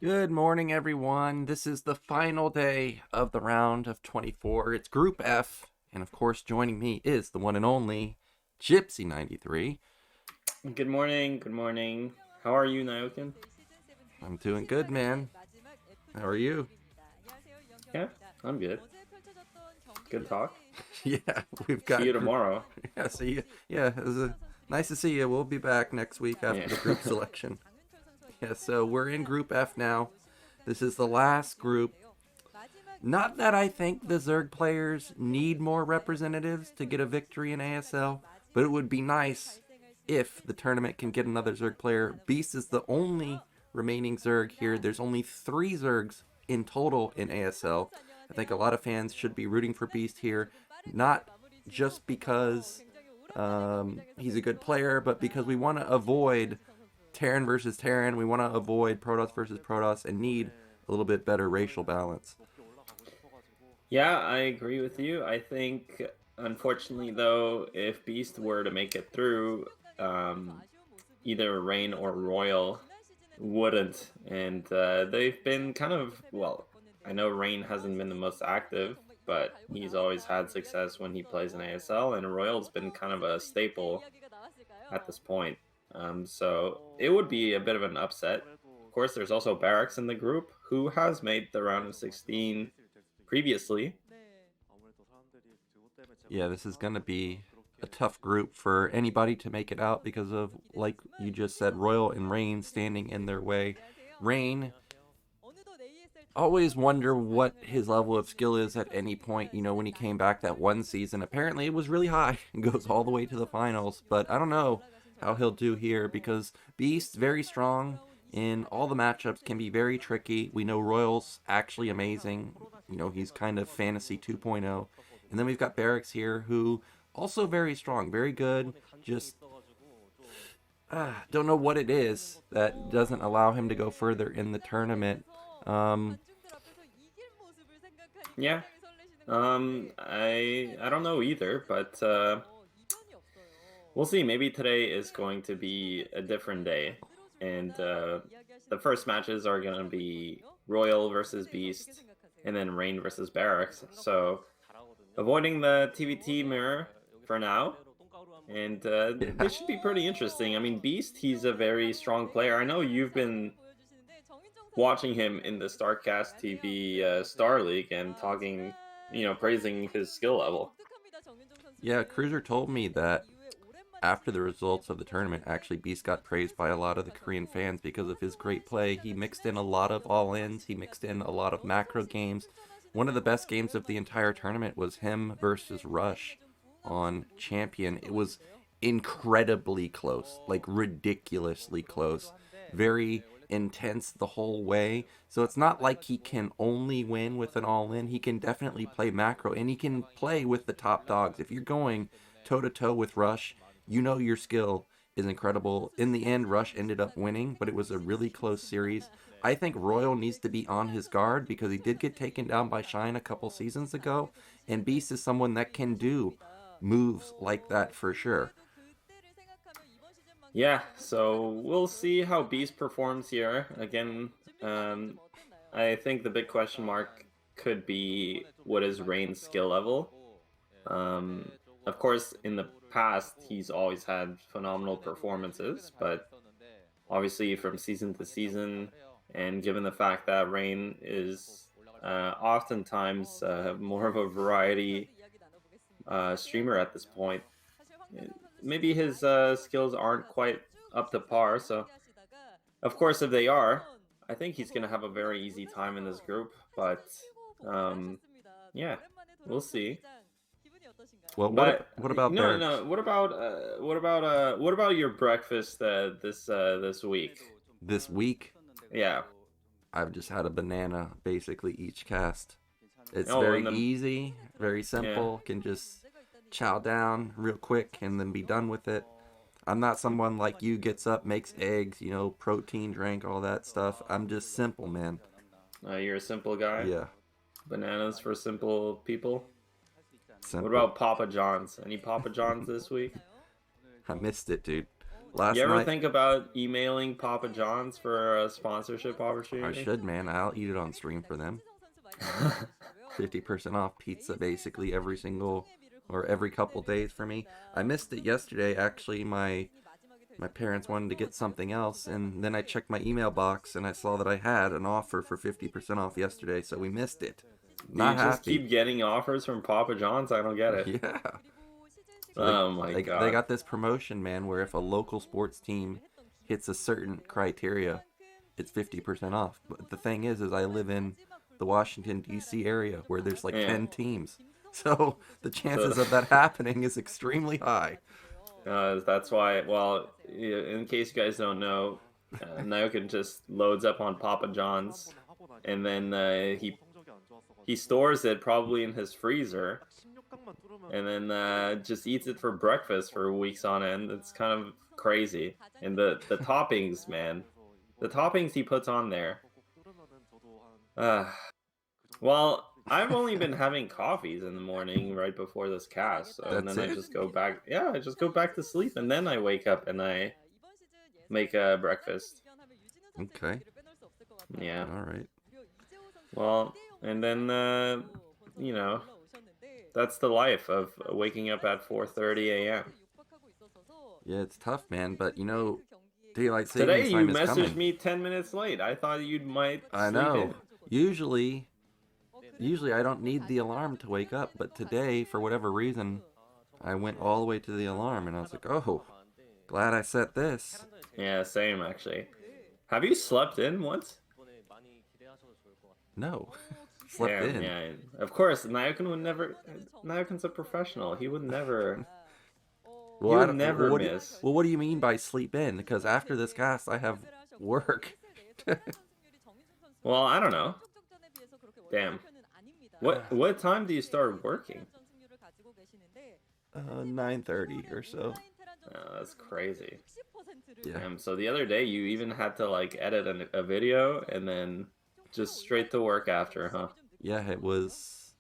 Good morning, everyone. This is the final day of the round of 24. It's Group F, and of course, joining me is the one and only Gypsy93. Good morning. Good morning. How are you, Nyoken? I'm doing good, man. How are you? Yeah, I'm good. Good talk. Yeah, we've got. See you tomorrow. Yeah, see you. Yeah, nice to see you. We'll be back next week after the group selection. Yeah, so we're in Group F now. This is the last group. Not that I think the Zerg players need more representatives to get a victory in ASL, but it would be nice if the tournament can get another Zerg player. Beast is the only remaining Zerg here. There's only 3 Zergs in total in ASL. I think a lot of fans should be rooting for Beast here, not just because he's a good player, but because we want to avoid Terran versus Terran. We want to avoid Protoss versus Protoss and need a little bit better racial balance. Yeah, I agree with you. I think, unfortunately, though, if Beast were to make it through, either Rain or Royal wouldn't. And they've been kind of, well, I know Rain hasn't been the most active, but he's always had success when he plays in ASL, and Royal's been kind of a staple at this point. So it would be a bit of an upset. Of course, there's also Barracks in the group, who has made the round of 16 previously. Yeah, this is going to be a tough group for anybody to make it out because of, like you just said, Royal and Rain standing in their way. Rain, always wonder what his level of skill is at any point. You know, when he came back that one season, apparently it was really high and goes all the way to the finals. But I don't know how he'll do here because Beast, very strong in all the matchups, can be very tricky. We know Royal's actually amazing. You know, he's kind of fantasy 2.0. And then we've got Barracks here, who also very strong, very good. Just don't know what it is that doesn't allow him to go further in the tournament. Yeah. I don't know either, but we'll see. Maybe today is going to be a different day. And the first matches are going to be Royal versus Beast, and then Rain versus Barracks. So avoiding the TVT mirror for now. And this should be pretty interesting. I mean, Beast, he's a very strong player. I know you've been watching him in the StarCastTV Star League and talking, praising his skill level. Yeah, Cruiser told me that after the results of the tournament, actually Beast got praised by a lot of the Korean fans because of his great play. He mixed in a lot of all-ins. He mixed in a lot of macro games. One of the best games of the entire tournament was him versus Rush on Champion. It was incredibly close, like ridiculously close. Very intense the whole way. So it's not like he can only win with an all-in. He can definitely play macro, and he can play with the top dogs. If you're going toe-to-toe with Rush, you know your skill is incredible. In the end, Rush ended up winning, but it was a really close series. I think Royal needs to be on his guard because he did get taken down by Shine a couple seasons ago, and Beast is someone that can do moves like that for sure. Yeah, so we'll see how Beast performs here. Again, I think the big question mark could be what is Rain's skill level. Of course, in the past, he's always had phenomenal performances, but obviously from season to season, and given the fact that Rain is oftentimes more of a variety streamer at this point, maybe his skills aren't quite up to par. So, of course, if they are, I think he's going to have a very easy time in this group. But, yeah, we'll see. Well, But what about no, Barracks? what about your breakfast this week? This week, Yeah. I've just had a banana basically each cast. It's Oh, very easy, very simple. Yeah. Can just chow down real quick and then be done with it. I'm not someone like you gets up, makes eggs, you know, protein drink, all that stuff. I'm just simple, man. You're a simple guy. Yeah, Bananas for simple people. What simple. about Papa John's? Any Papa John's this week? I missed it, dude. Last You ever night, think about emailing Papa John's for a sponsorship I opportunity? should, man. I'll eat it on stream for them. 50% off pizza basically every single or every couple days for me. I missed it yesterday. Actually, my parents wanted to get something else, and then I checked my email box and I saw that I had an offer for 50% off yesterday, so we missed it. Do you Not just happy. keep getting offers from Papa John's? I don't get it. Yeah. So Oh my they god. got this promotion, man, where if a local sports team hits a certain criteria, it's 50% off. But the thing is I live in the Washington D.C. area where there's like Yeah. 10 teams. So the chances So of that happening is extremely high. that's why. Well, in case you guys don't know, Nyoken just loads up on Papa John's, and then he stores it probably in his freezer, and then just eats it for breakfast for weeks on end. It's kind of crazy. And the toppings, man, the toppings he puts on there. Well, I've only been having coffees in the morning right before this cast, so, and That's then I it? just go back. Yeah, I just go back to sleep, and then I wake up and I make a breakfast. Okay. Yeah. All right. Well, and then you know, that's the life of waking up at 4:30 a.m. Yeah, it's tough, man, but you know, daylight Today savings you time is messaged coming. me 10 minutes late. I thought you might I sleep know. in. Usually I don't need the alarm to wake up, but today, for whatever reason, I went all the way to the alarm and I was like, oh, glad I set this. Yeah, same actually. Have you slept in once? No. Slept Damn, in. yeah. Of course, Nyoken would never. Nyoken's a professional. He would never. He Well, would never miss. what do you mean by sleep in? Because after this cast, I have work. Well, I don't know. Damn. What time do you start working? 9:30 or so. Oh, that's crazy. Yeah. So the other day you even had to like edit a video and then just straight to work after, huh? Yeah, it was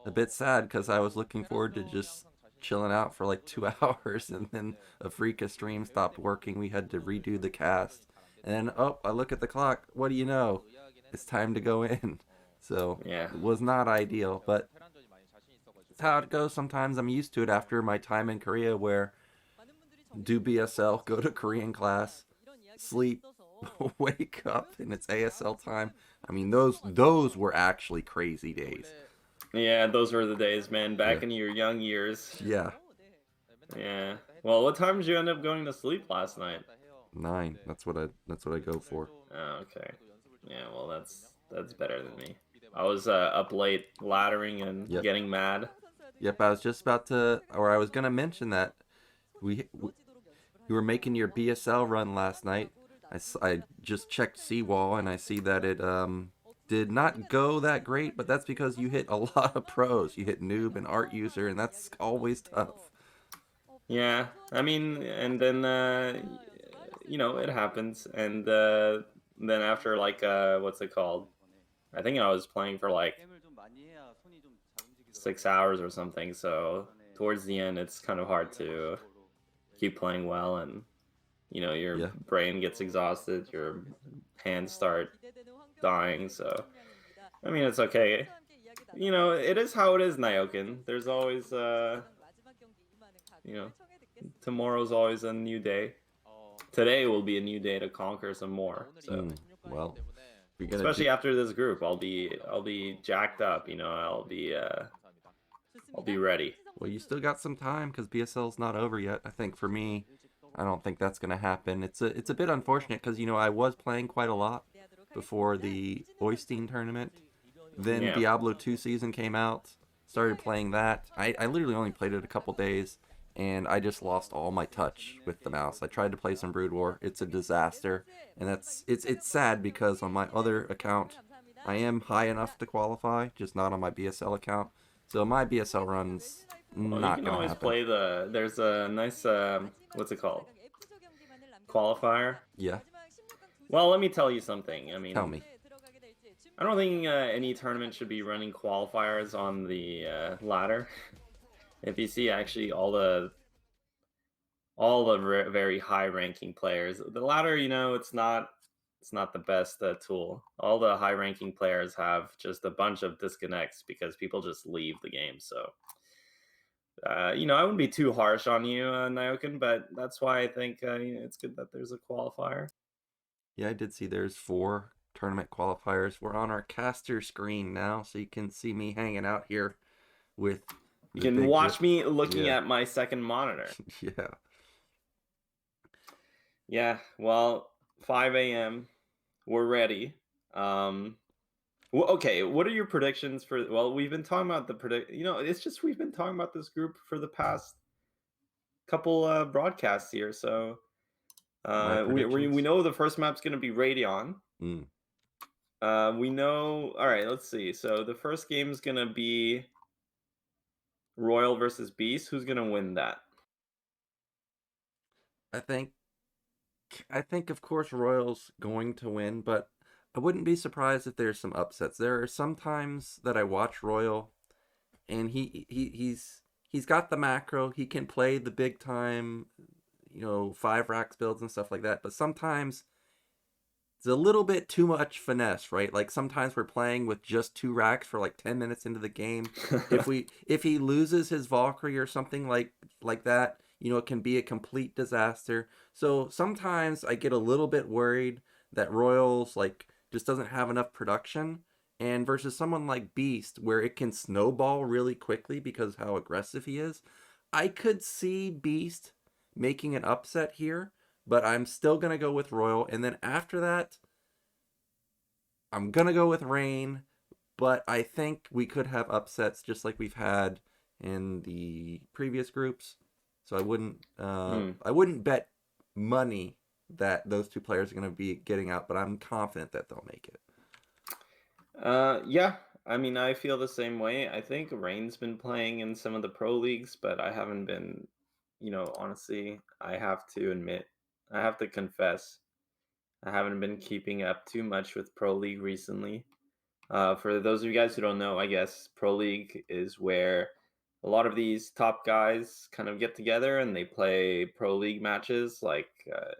a bit sad because I was looking forward to just chilling out for like 2 hours, and then a freak of stream stopped working. We had to redo the cast, and then oh, I look at the clock. What do you know? It's time to go in. So Yeah. it was not ideal, but it's how it goes. Sometimes I'm used to it after my time in Korea, where do BSL, go to Korean class, sleep, wake up, and it's ASL time. I mean, those were actually crazy days. Yeah, those were the days, man. Back Yeah. in your young years. Yeah, Yeah. Well, what time did you end up going to sleep last night? 9. That's what I go for. Oh, okay. Yeah, well, that's better than me. I was up late laddering and Yep. getting mad. Yep, I was just about to, or I was gonna mention that you were making your BSL run last night. I just checked Seawall and I see that it did not go that great, but that's because you hit a lot of pros. You hit noob and art user, and that's always tough. Yeah, I mean, and then it happens, and then after like what's it called? I think I was playing for like 6 hours or something. So towards the end, it's kind of hard to keep playing well, and your Yeah. brain gets exhausted, your hands start dying. So I mean, it's okay. It is how it is, Nyoken. There's always tomorrow's always a new day. Today will be a new day to conquer some more. So Well, you're gonna especially after this group, I'll be jacked up. I'll be ready. well, you still got some time because BSL's not over yet. I think for me, I don't think that's gonna happen. It's a bit unfortunate because I was playing quite a lot before the Oystein tournament. Then Yeah. Diablo 2 season came out. Started playing that. I literally only played it a couple days, and I just lost all my touch with the mouse. I tried to play some Brood War. It's a disaster, and it's sad because on my other account, I am high enough to qualify, just not on my BSL account. So my BSL runs Well, not you can gonna always happen. play there's a nice what's it called? Qualifier. Yeah, Well, let me tell you something. I mean, tell me. I don't think any tournament should be running qualifiers on the ladder. If you see actually all all the very high-ranking players. The ladder, it's not the best tool. All the high-ranking players have just a bunch of disconnects because people just leave the game. So, I wouldn't be too harsh on you, Nyoken, but that's why I think it's good that there's a qualifier. Yeah, I did see there's 4 tournament qualifiers. We're on our caster screen now, so you can see me hanging out here with. You can watch me looking at my second monitor. Yeah. Yeah. Well, 5 a.m. We're ready. Okay, what are your predictions for? Well, we've been talking about it's just we've been talking about this group for the past couple broadcasts here. So we know the first map's going to be Radeon. We know. All right, let's see. So the first game is going to be Royal versus Beast. Who's going to win that? I think of course Royal's going to win, but I wouldn't be surprised if there's some upsets. There are some times that I watch Royal, and he's got the macro. He can play the big time, 5 racks builds and stuff like that. But sometimes it's a little bit too much finesse, right? Like sometimes we're playing with just 2 racks for like 10 minutes into the game. if he loses his Valkyrie or something like that, it can be a complete disaster. So sometimes I get a little bit worried that Royals just doesn't have enough production, and versus someone like Beast where it can snowball really quickly because how aggressive he is, I could see Beast making an upset here, but I'm still going to go with Royal. And then after that, I'm going to go with Rain, but I think we could have upsets just like we've had in the previous groups. So I wouldn't bet money that those 2 players are going to be getting out, but I'm confident that they'll make it. Yeah, I mean, I feel the same way. I think Rain's been playing in some of the pro leagues, but I haven't been, honestly, I have to confess, I haven't been keeping up too much with pro league recently. For those of you guys who don't know, I guess pro league is where a lot of these top guys kind of get together and they play pro league matches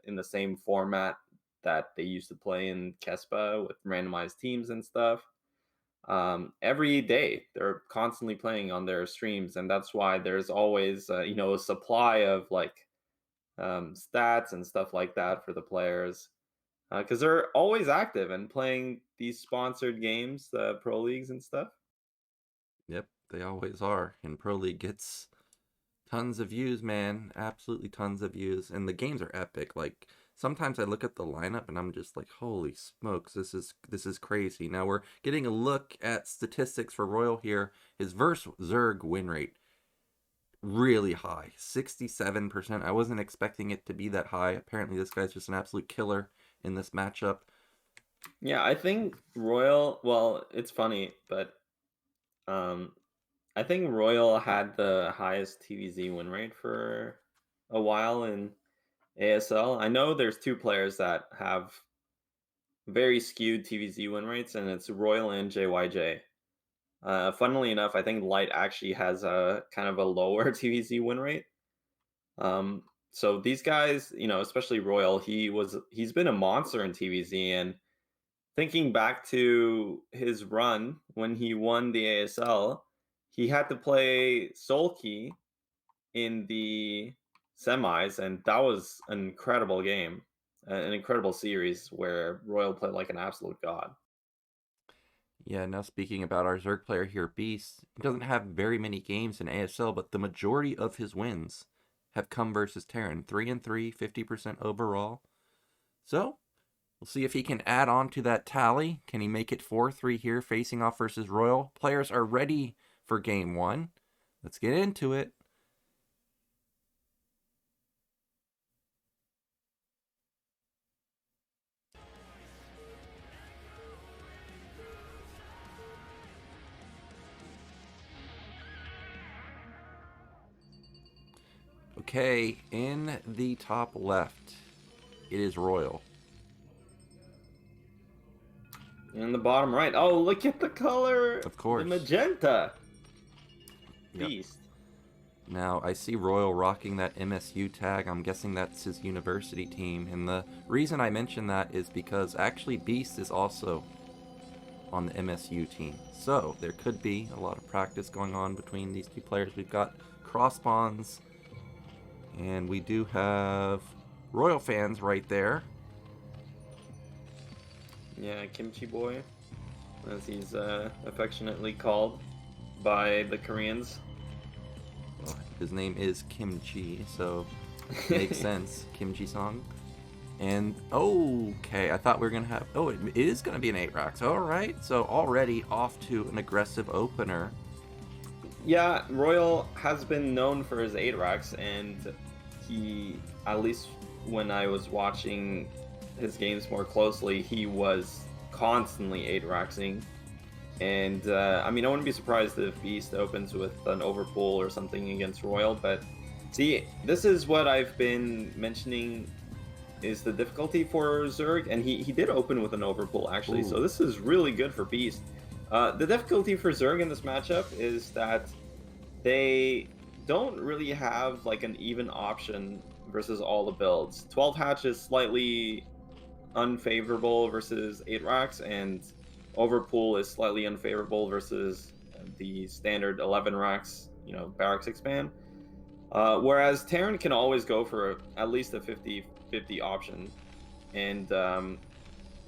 in the same format that they used to play in Kespa with randomized teams and stuff. Every day they're constantly playing on their streams, and that's why there's always a supply of stats and stuff like that for the players, because they're always active and playing these sponsored games, the pro leagues and stuff. Yep, they always are. And Pro League gets tons of views, man. Absolutely tons of views. And the games are epic. Sometimes I look at the lineup and I'm just like, holy smokes, this is crazy. Now we're getting a look at statistics for Royal here. His versus Zerg win rate, really high, 67%. I wasn't expecting it to be that high. Apparently this guy's just an absolute killer in this matchup. Yeah, I think Royal, well, it's funny, but I think Royal had the highest TVZ win rate for a while in ASL. I know there's 2 players that have very skewed TVZ win rates, and it's Royal and JYJ. Funnily enough, I think Light actually has a kind of a lower TVZ win rate. So these guys, especially Royal, he's been a monster in TVZ, and thinking back to his run when he won the ASL, he had to play Solkey in the semis, and that was an incredible game, an incredible series where Royal played like an absolute god. Yeah, now speaking about our Zerg player here, Beast, he doesn't have very many games in ASL, but the majority of his wins have come versus Terran. 3-3, 50% overall. So, we'll see if he can add on to that tally. Can he make it 4-3 here, facing off versus Royal? Players are ready for game 1. Let's get into it. Okay, in the top left, it is Royal. In the bottom right, oh, look at the color! Of course. The magenta! Yep. Beast. Now, I see Royal rocking that MSU tag. I'm guessing that's his university team. And the reason I mention that is because actually Beast is also on the MSU team. So there could be a lot of practice going on between these two players. We've got cross spawns, and we do have Royal fans right there. Yeah, Kimchi Boy, as he's affectionately called by the Koreans. Well, his name is Kimchi, so it makes sense. Kimchi song. And, okay, I thought we were going to have... Oh, it is going to be an 8 racks. All right, so already off to an aggressive opener. Yeah, Royal has been known for his 8 racks, and he, at least when I was watching his games more closely, he was constantly 8 racksing. And, I mean, I wouldn't be surprised if Beast opens with an overpull or something against Royal, but see, this is what I've been mentioning is the difficulty for Zerg, and he did open with an overpull, actually. Ooh. So this is really good for Beast. The difficulty for Zerg in this matchup is that they don't really have like an even option versus all the builds. 12 hatch is slightly unfavorable versus 8 racks, and overpull is slightly unfavorable versus the standard 11 racks, you know, Barracks expand. Whereas Terran can always go for at least a 50-50 option. And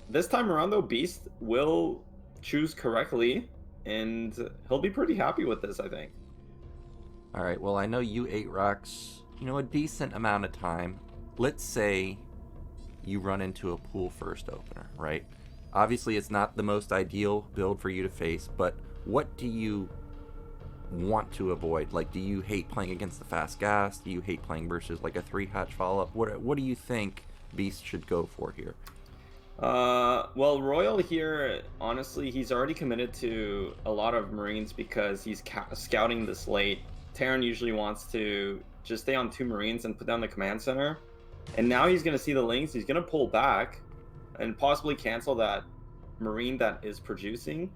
this time around, though, Beast will choose correctly, and he'll be pretty happy with this, I think. All right, well, I know you 8 racks, you know, a decent amount of time. Let's say you run into a pool first opener, right? Obviously, it's not the most ideal build for you to face, but what do you want to avoid? Like, do you hate playing against the fast gas? Do you hate playing versus like a 3 hatch follow-up? What do you think Beast should go for here? Well, Royal here, honestly, he's already committed to a lot of Marines because he's scouting this late. Terran usually wants to just stay on 2 Marines and put down the command center. And now he's going to see the links. He's going to pull back and possibly cancel that Marine that is producing.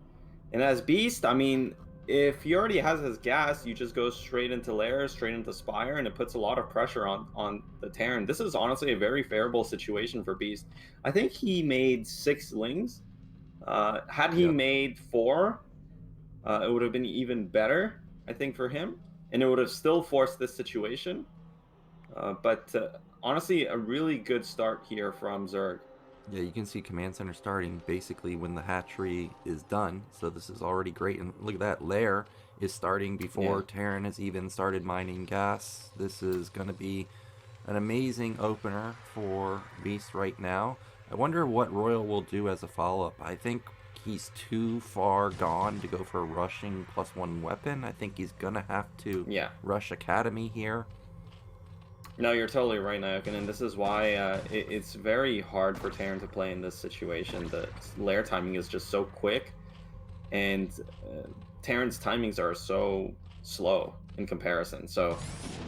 And as Beast, I mean, if he already has his gas, you just go straight into Lair, straight into Spire, and it puts a lot of pressure on the Terran. This is honestly a very favorable situation for Beast. I think he made 6 lings. Had he made 4, it would have been even better, I think, for him. And it would have still forced this situation. But honestly, a really good start here from Zerg. Yeah, you can see command center starting basically when the hatchery is done. So this is already great. And look at that, Lair is starting before Terran has even started mining gas. This is going to be an amazing opener for Beast right now. I wonder what Royal will do as a follow-up. I think he's too far gone to go for a rushing +1 weapon. I think he's going to have to rush Academy here. No, you're totally right, Nyoken, and this is why it's very hard for Terran to play in this situation. The Lair timing is just so quick, and Terran's timings are so slow in comparison. So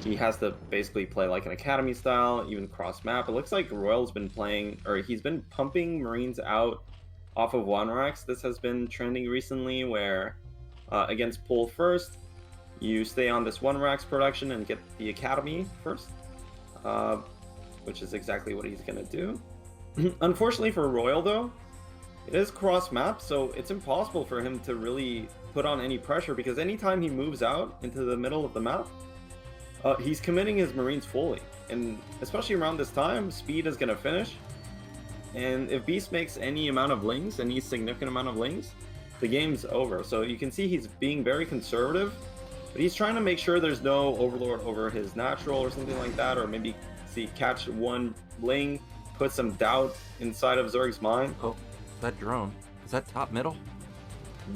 he has to basically play like an Academy style, even cross map. It looks like Royal's been playing, or he's been pumping Marines out off of 1 racks. This has been trending recently, where against pull first, you stay on this 1 racks production and get the Academy first. Which is exactly what he's gonna do. Unfortunately for Royal, though, it is cross map, so it's impossible for him to really put on any pressure, because anytime he moves out into the middle of the map, he's committing his Marines fully, and especially around this time, speed is gonna finish. And if Beast makes any amount of lings, any significant amount of lings, the game's over. So you can see he's being very conservative. But he's trying to make sure there's no overlord over his natural or something like that, or maybe catch 1 ling, put some doubt inside of Zerg's mind. Oh, that drone. Is that top middle?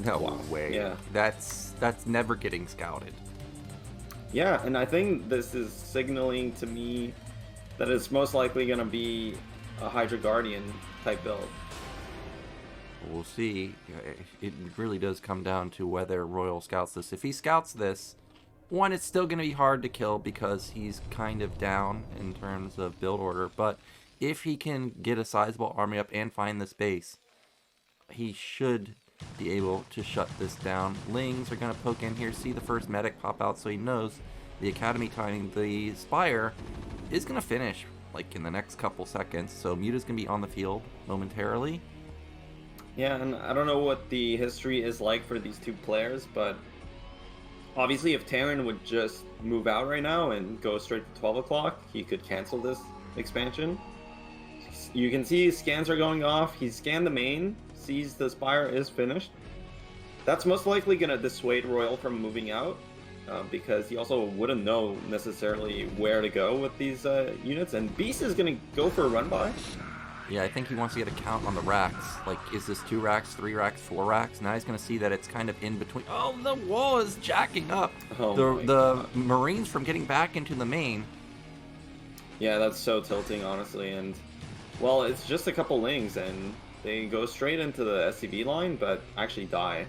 No way. Yeah. That's never getting scouted. Yeah, and I think this is signaling to me that it's most likely going to be a Hydra Guardian type build. We'll see. It really does come down to whether Royal scouts this. If he scouts this, 1, it's still going to be hard to kill because he's kind of down in terms of build order. But if he can get a sizable army up and find this base, he should be able to shut this down. Lings are going to poke in here, see the first medic pop out, so he knows the Academy timing, the Spire is going to finish like in the next couple seconds, so Muta's going to be on the field momentarily. Yeah, and I don't know what the history is like for these two players, but obviously if Terran would just move out right now and go straight to 12 o'clock, he could cancel this expansion. You can see scans are going off. He scanned the main, sees the Spire is finished. That's most likely going to dissuade Royal from moving out, because he also wouldn't know necessarily where to go with these units. And Beast is going to go for a run by. Yeah, I think he wants to get a count on the racks. Like, is this 2 racks, 3 racks, 4 racks? Now he's going to see that it's kind of in between. Oh, the wall is jacking up the Marines from getting back into the main. Yeah, that's so tilting, honestly. And, well, it's just a couple lings, and they go straight into the SCV line, but actually die.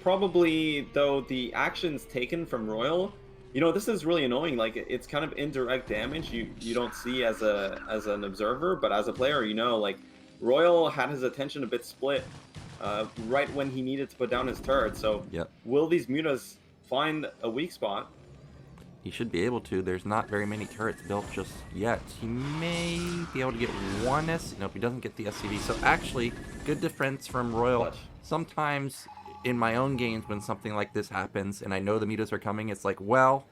Probably, though, the actions taken from Royal, you know, this is really annoying. Like, it's kind of indirect damage you don't see as an observer, but as a player, you know, like, Royal had his attention a bit split right when he needed to put down his turret. So, will these mutas find a weak spot? He should be able to. There's not very many turrets built just yet. He may be able to get one Nope, he doesn't get the SCV. So actually, good defense from Royal. Clutch. Sometimes in my own games when something like this happens and I know the mutas are coming, it's like, well,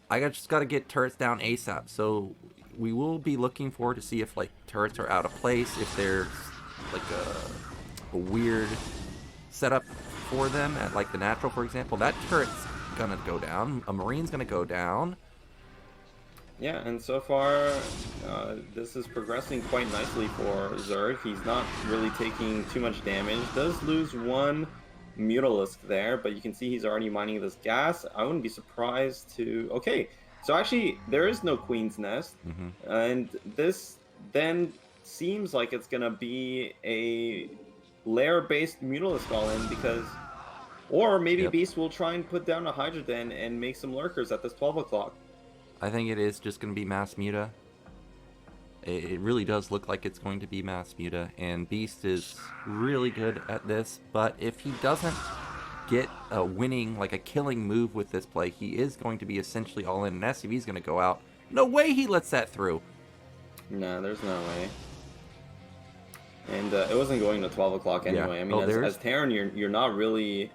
I just got to get turrets down ASAP. So we will be looking forward to see if like turrets are out of place, if there's like a weird setup for them at like the natural, for example. That turret's gonna go down. A Marine's gonna go down. Yeah, and so far, this is progressing quite nicely for Zerg. He's not really taking too much damage. Does lose one Mutalisk there, but you can see he's already mining this gas. I wouldn't be surprised to... Okay, so actually, there is no Queen's Nest, and this then seems like it's gonna be a lair-based Mutalisk all-in, because... Or maybe Beast will try and put down a Hydra Den and make some lurkers at this 12 o'clock. I think it is just going to be mass muta. It really does look like it's going to be mass muta, and Beast is really good at this, but if he doesn't get a winning, like a killing move with this play, he is going to be essentially all in, and SCV's going to go out. No way he lets that through. Nah, there's no way. And it wasn't going to 12 o'clock anyway. I mean, as Terran, you're not really...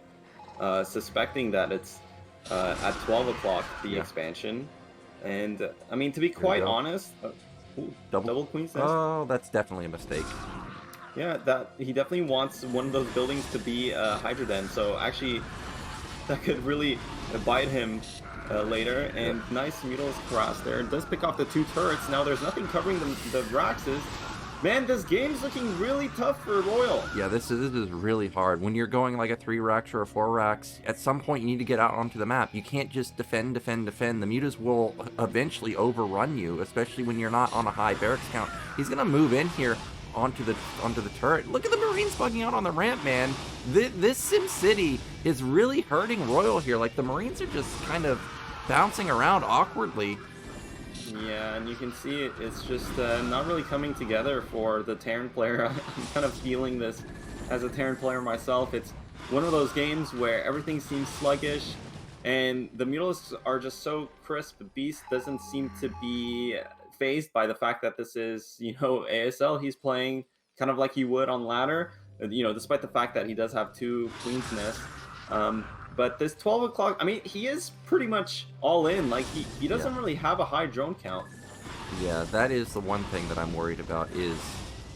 suspecting that it's at 12 o'clock, the expansion. And, I mean, to be quite honest... double Queen's Nest? Oh, that's definitely a mistake. Yeah, that he definitely wants one of those buildings to be a Hydra Den, so actually, that could really bite him later. And nice Mutals Cross there. It does pick off the 2 turrets. Now there's nothing covering the Raxes. Man, this game's looking really tough for Royal. Yeah, this is really hard. When you're going like a 3 racks or a 4 racks, at some point you need to get out onto the map. You can't just defend. The mutas will eventually overrun you, especially when you're not on a high barracks count. He's gonna move in here onto the turret. Look at the Marines bugging out on the ramp, man. This Sim City is really hurting Royal here. Like, the Marines are just kind of bouncing around awkwardly. Yeah, and you can see it's just not really coming together for the Terran player. I'm kind of feeling this as a Terran player myself. It's one of those games where everything seems sluggish, and the Mutalisks are just so crisp. Beast doesn't seem to be phased by the fact that this is, you know, ASL. He's playing kind of like he would on ladder, you know, despite the fact that he does have 2 Queen's Nests. But this 12 o'clock, I mean, he is pretty much all in. Like, he doesn't really have a high drone count. Yeah, that is the one thing that I'm worried about, is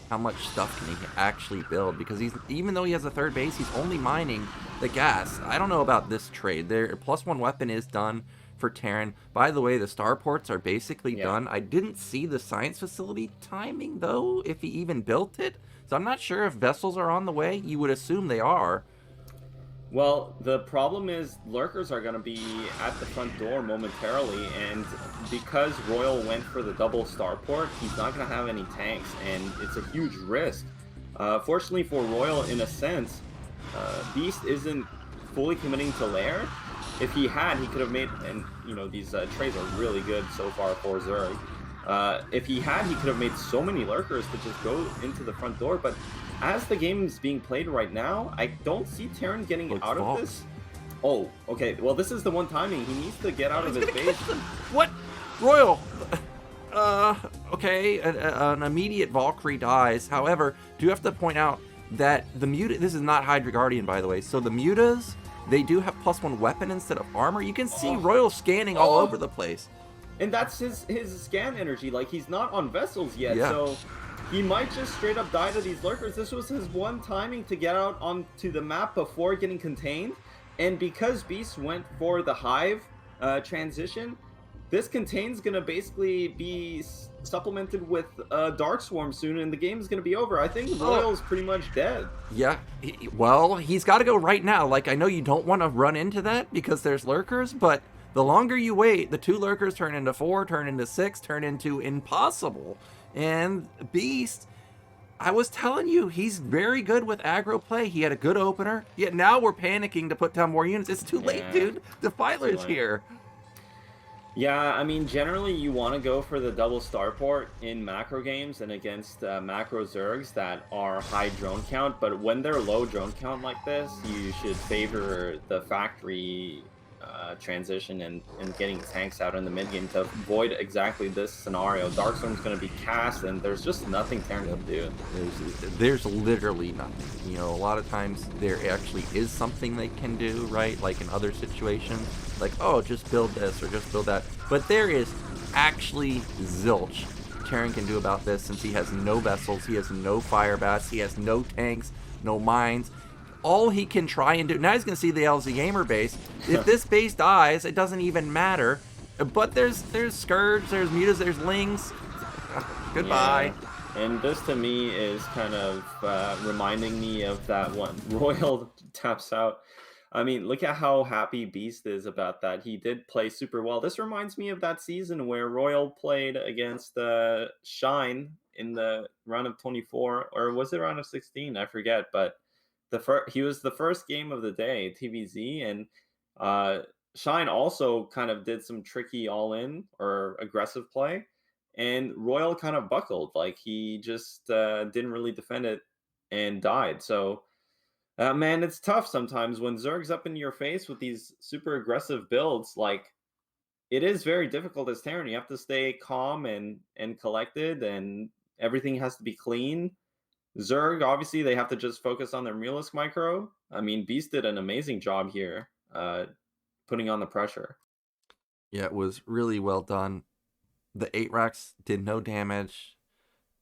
how much stuff can he actually build. Because even though he has a 3rd base, he's only mining the gas. I don't know about this trade. Their +1 weapon is done for Terran. By the way, the starports are basically done. I didn't see the science facility timing, though, if he even built it. So I'm not sure if vessels are on the way. You would assume they are. Well, the problem is lurkers are going to be at the front door momentarily, and because Royal went for the double starport, he's not going to have any tanks, and it's a huge risk. Fortunately for Royal, in a sense, Beast isn't fully committing to lair. If he had, he could have made, and you know, these trades are really good so far for Zerg. If he had, he could have made so many lurkers to just go into the front door, but as the game is being played right now, I don't see Terran getting out of this. Oh, okay. Well, this is the one timing. He needs to get out of He's his gonna base. catch them. What? Royal. Okay, an immediate Valkyrie dies. However, do have to point out that the Muta, this is not Hydra Guardian, by the way, so the Mutas, they do have +1 weapon instead of armor. You can see Royal scanning all over the place. And that's his scan energy. Like, he's not on vessels yet, Yeah. so he might just straight up die to these lurkers. This was his one timing to get out onto the map before getting contained. And because Beast went for the Hive transition, this contain's gonna basically be supplemented with Dark Swarm soon, and the game's gonna be over. I think Royal's pretty much dead. Yeah, well, he's got to go right now. Like, I know you don't want to run into that because there's lurkers, but the longer you wait, the 2 lurkers turn into 4, turn into 6, turn into impossible. And Beast, I was telling you, he's very good with aggro play. He had a good opener, yet now we're panicking to put down more units. It's too late, dude. Defiler's here. Yeah, I mean, generally you want to go for the double starport in macro games and against macro Zergs that are high drone count, but when they're low drone count like this, you should favor the factory transition and getting tanks out in the mid game to avoid exactly this scenario. Darkstorm's going to be cast, and there's just nothing Terran can do. There's literally nothing. You know, a lot of times there actually is something they can do, right? Like in other situations, like, oh, just build this or just build that. But there is actually zilch Terran can do about this, since he has no vessels, he has no fire bats, he has no tanks, no mines. All he can try and do, now he's going to see the LZ Gamer base. If this base dies, it doesn't even matter. But there's Scourge, there's Mutas, there's Lings. Goodbye. Yeah. And this to me is kind of reminding me of that one. Royal taps out. I mean, look at how happy Beast is about that. He did play super well. This reminds me of that season where Royal played against Shine in the round of 24, or was it round of 16? I forget, but he was the first game of the day, TVZ, and Shine also kind of did some tricky all-in or aggressive play, and Royal kind of buckled. Like, he just didn't really defend it and died. So, man, it's tough sometimes when Zerg's up in your face with these super aggressive builds. Like, it is very difficult as Terran. You have to stay calm and collected, and everything has to be clean. Zerg, obviously, they have to just focus on their Mutalisk micro. I mean, Beast did an amazing job here, putting on the pressure. Yeah, it was really well done. The 8 racks did no damage.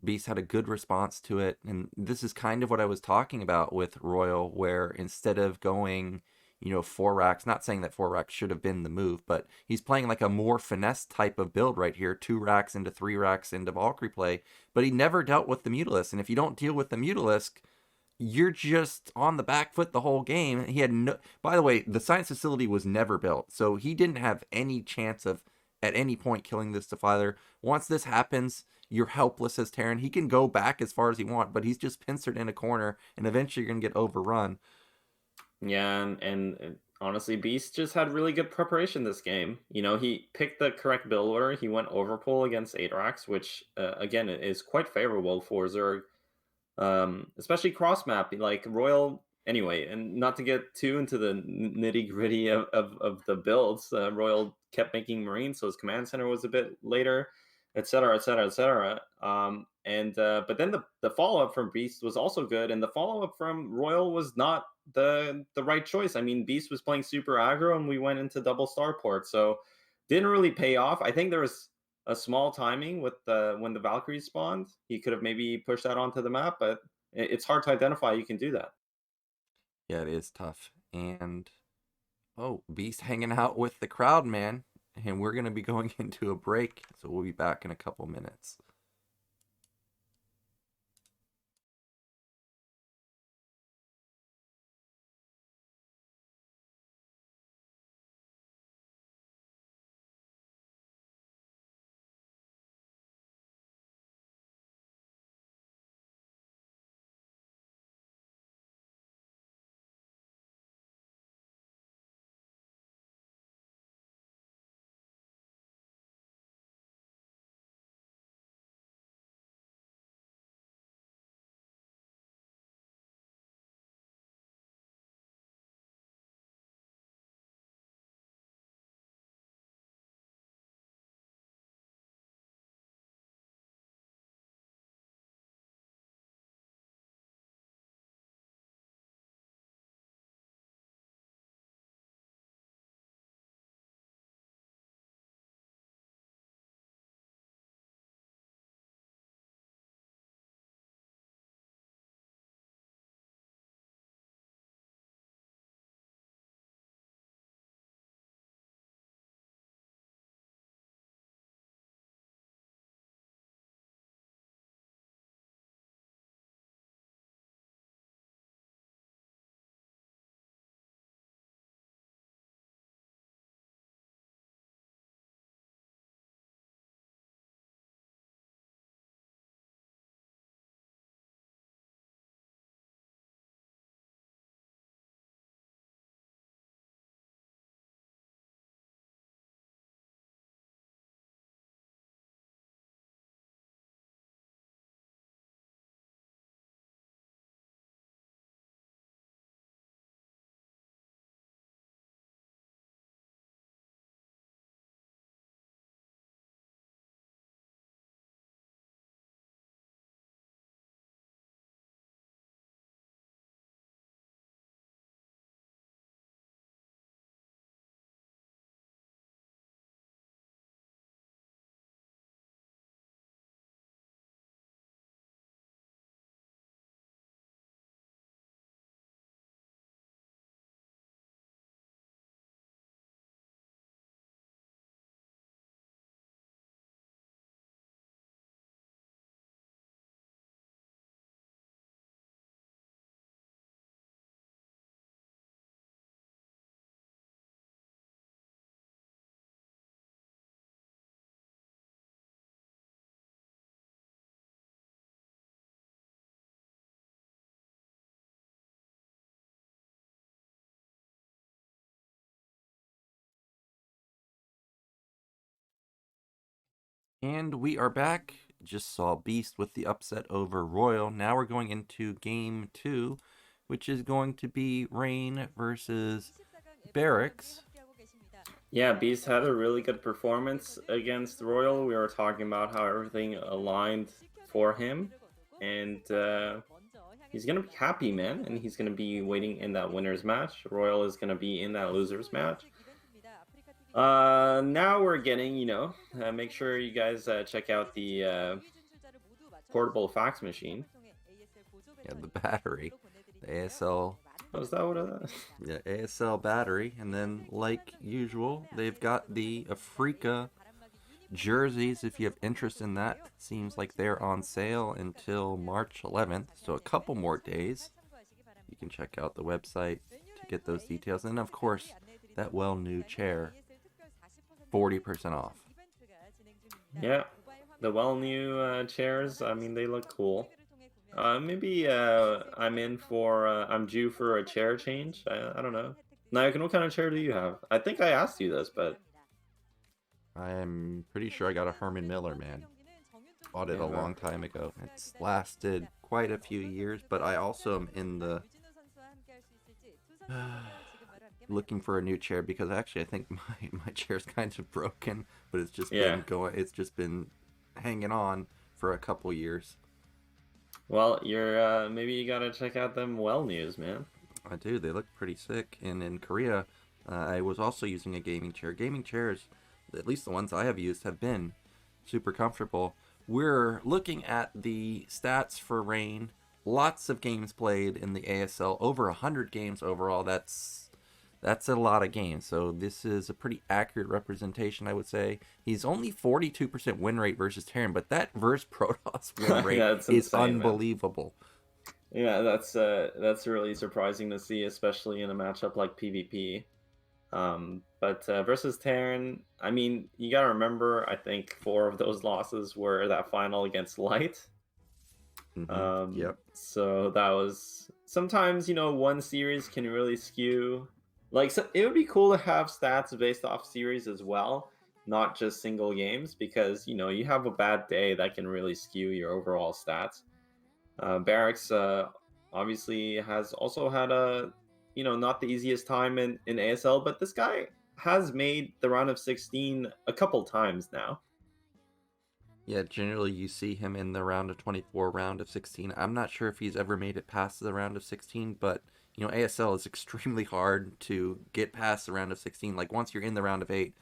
Beast had a good response to it. And this is kind of what I was talking about with Royal, where instead of going, 4 racks, not saying that 4 racks should have been the move, but he's playing like a more finesse type of build right here, 2 racks into 3 racks into Valkyrie play, but he never dealt with the Mutalisk. And if you don't deal with the Mutalisk, you're just on the back foot the whole game. He had no, by the way, the science facility was never built, so he didn't have any chance of at any point killing this Defiler. Once this happens, you're helpless as Terran. He can go back as far as he wants, but he's just pincered in a corner, and eventually you're gonna get overrun. Yeah, and honestly, Beast just had really good preparation this game. He picked the correct build order. He went overpull against 8 racks, which again is quite favorable for Zerg, especially cross map like Royal. Anyway, and not to get too into the nitty gritty of the builds, Royal kept making Mierin, so his command center was a bit later, etc., etc., etc. And but then the follow up from Beast was also good, and the follow up from Royal was not the right choice. I mean, Beast was playing super aggro, and we went into double starport, so didn't really pay off. I think there was a small timing with when the Valkyries spawned. He could have maybe pushed that onto the map, but it's hard to identify you can do that. Yeah, it is tough. And oh, Beast hanging out with the crowd, man. And we're gonna be going into a break, so we'll be back in a couple minutes. And we are back. Just saw Beast with the upset over Royal. Now we're going into game 2, which is going to be Rain versus Barracks. Yeah, Beast had a really good performance against Royal. We were talking about how everything aligned for him. And he's going to be happy, man. And he's going to be waiting in that winner's match. Royal is going to be in that loser's match. Now we're getting, make sure you guys check out the portable fax machine. Yeah, the battery. The ASL. Oh, is that what it is? Yeah, ASL battery. And then, like usual, they've got the Africa jerseys. If you have interest in that, seems like they're on sale until March 11th. So a couple more days. You can check out the website to get those details. And, of course, that well-new chair. 40% off. Yeah, the well-new chairs, I mean, they look cool. Maybe I'm due for a chair change. I don't know. Nyoken, what kind of chair do you have? I think I asked you this, but... I'm pretty sure I got a Herman Miller, man. Bought it a long time ago. It's lasted quite a few years, but I also am in the... looking for a new chair, because actually I think my chair's kind of broken, but it's just been hanging on for a couple years. Well, you're maybe you gotta check out them well news, man. I do. They look pretty sick. And in Korea, I was also using a gaming chair. Gaming chairs, at least the ones I have used, have been super comfortable. We're looking at the stats for Rain. Lots of games played in the ASL, over 100 games overall. That's a lot of games, so this is a pretty accurate representation, I would say. He's only 42% win rate versus Terran, but that versus Protoss win rate is insane, unbelievable. Man. Yeah, that's really surprising to see, especially in a matchup like PvP. But versus Terran, I mean, you gotta remember, I think 4 of those losses were that final against Light. Yep. So that was... Sometimes, one series can really skew... So it would be cool to have stats based off series as well, not just single games, because, you have a bad day that can really skew your overall stats. Barracks obviously has also had a, not the easiest time in ASL, but this guy has made the round of 16 a couple times now. Yeah, generally you see him in the round of 24, round of 16. I'm not sure if he's ever made it past the round of 16, but... ASL is extremely hard to get past the round of 16. Like, once you're in the round of 8,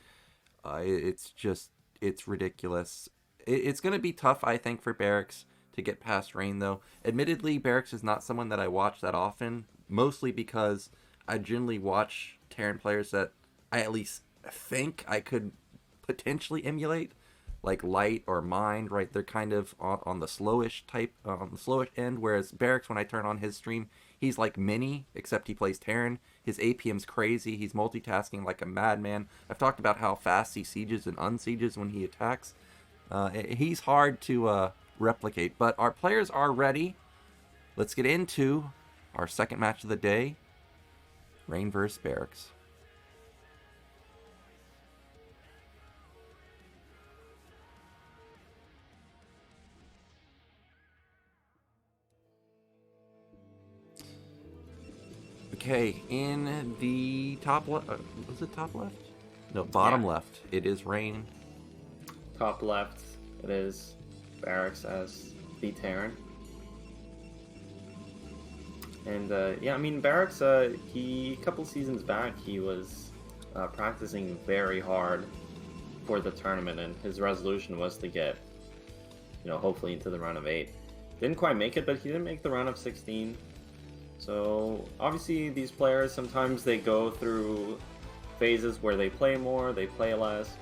it's ridiculous. It's going to be tough, I think, for Barracks to get past Rain, though. Admittedly, Barracks is not someone that I watch that often, mostly because I generally watch Terran players that I at least think I could potentially emulate, like Light or Mind, right? They're kind of on the slowish type, on the slowish end, whereas Barracks, when I turn on his stream, he's like Mini, except he plays Terran. His APM's crazy. He's multitasking like a madman. I've talked about how fast he sieges and unsieges when he attacks. He's hard to replicate, but our players are ready. Let's get into our second match of the day, Rain vs. Barracks. Okay, in the top left, was it top left? No, bottom left. It is Rain. Top left, it is Barracks as the Terran. And yeah, I mean, Barracks, a couple seasons back, he was practicing very hard for the tournament, and his resolution was to get, hopefully into the round of 8. Didn't quite make it, but he didn't make the round of 16. So obviously these players, sometimes they go through phases where they play more, they play less.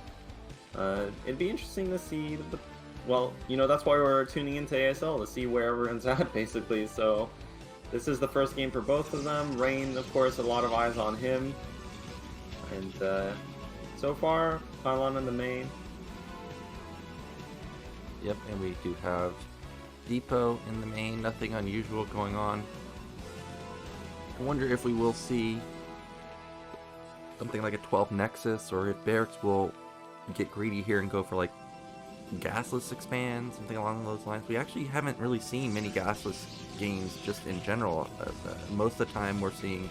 It'd be interesting to see, that's why we're tuning into ASL, to see where everyone's at, basically. So this is the first game for both of them. Rain, of course, a lot of eyes on him. And so far, pylon in the main. Yep, and we do have Depot in the main, nothing unusual going on. I wonder if we will see something like a 12 Nexus, or if Barracks will get greedy here and go for like gasless expand, something along those lines. We actually haven't really seen many gasless games just in general. Most of the time we're seeing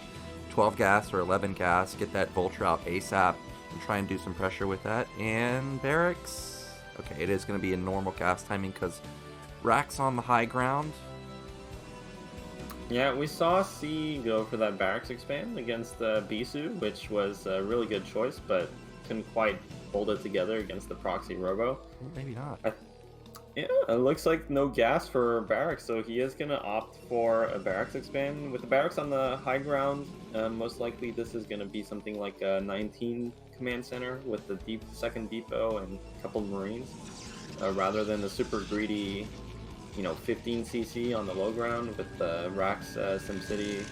12 gas or 11 gas, get that Vulture out ASAP and try and do some pressure with that. And Barracks, okay, it is going to be a normal gas timing because Rack's on the high ground. Yeah, we saw C go for that Barracks expand against Bisu, which was a really good choice, but couldn't quite hold it together against the proxy robo. Well, maybe not. Yeah, it looks like no gas for Barracks, so he is going to opt for a Barracks expand. With the Barracks on the high ground, most likely this is going to be something like a 19 command center with the second depot and a couple Marines, rather than the super greedy, 15cc on the low ground with the Rax SimCity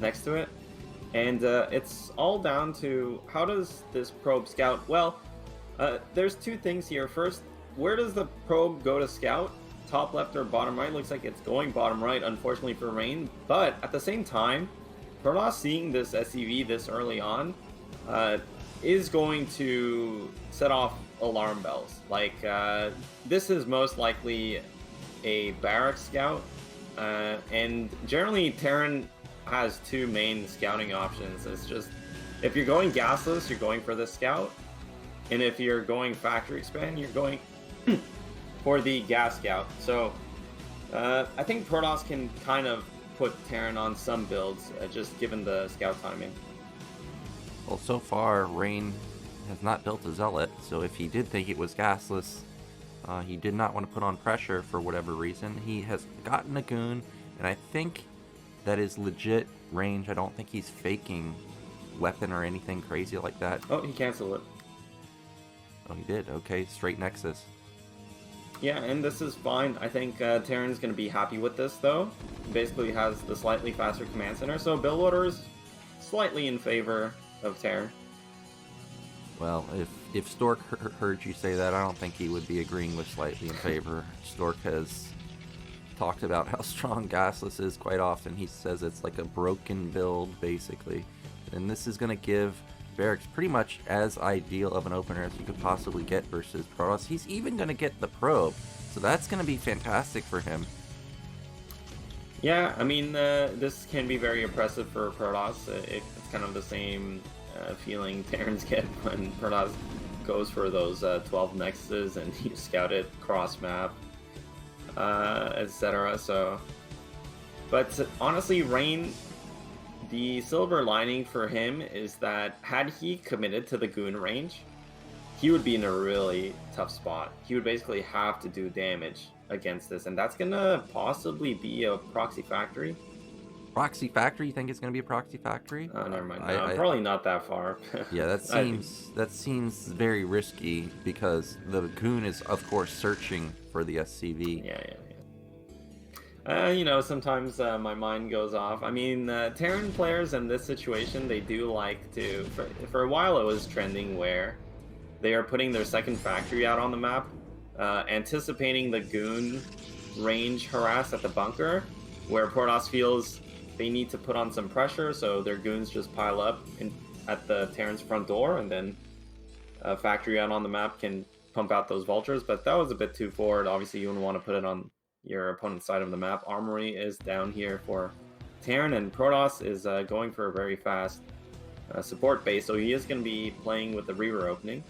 next to it. And it's all down to how does this probe scout? Well, there's two things here. First, where does the probe go to scout? Top left or bottom right? Looks like it's going bottom right, unfortunately for Rain. But at the same time, Protoss seeing this SCV this early on is going to set off alarm bells. Like, this is most likely a Barracks scout. And generally, Terran has two main scouting options. It's just, if you're going gasless, you're going for the scout. And if you're going factory expand, you're going for the gas scout. So I think Protoss can kind of put Terran on some builds, just given the scout timing. Well, so far, Rain has not built a Zealot, so if he did think it was gasless, he did not want to put on pressure for whatever reason. He has gotten a Goon, and I think that is legit range. I don't think he's faking weapon or anything crazy like that. Oh, he canceled it. Oh, he did? Okay, straight Nexus. Yeah, and this is fine. I think Terran's going to be happy with this, though. Basically has the slightly faster command center, so build order is slightly in favor of Terran. Well, if Stork heard you say that, I don't think he would be agreeing with slightly in favor. Stork has talked about how strong gasless is quite often. He says it's like a broken build, basically. And this is going to give Barracks pretty much as ideal of an opener as you could possibly get versus Protoss. He's even going to get the probe, so that's going to be fantastic for him. Yeah, I mean, this can be very impressive for Protoss. It's kind of the same feeling Terrans get when Protoss goes for those 12 nexuses and you scout it cross map, etc. So, but honestly, Rain, the silver lining for him is that had he committed to the Goon range, he would be in a really tough spot. He would basically have to do damage against this, and that's gonna possibly be a proxy factory. Proxy factory? You think it's gonna be a proxy factory? Never mind. No, probably not that far. Yeah, that seems very risky because the Goon is of course searching for the SCV. Yeah. Sometimes my mind goes off. I mean, Terran players in this situation, they do like to... For a while it was trending where they are putting their second factory out on the map, anticipating the Goon range harass at the bunker, where Protoss feels they need to put on some pressure, so their Goons just pile up at the Terran's front door, and then a factory out on the map can pump out those vultures, but that was a bit too forward. Obviously, you wouldn't want to put it on your opponent's side of the map. Armory is down here for Terran, and Protoss is going for a very fast support base, so he is going to be playing with the Reaver opening.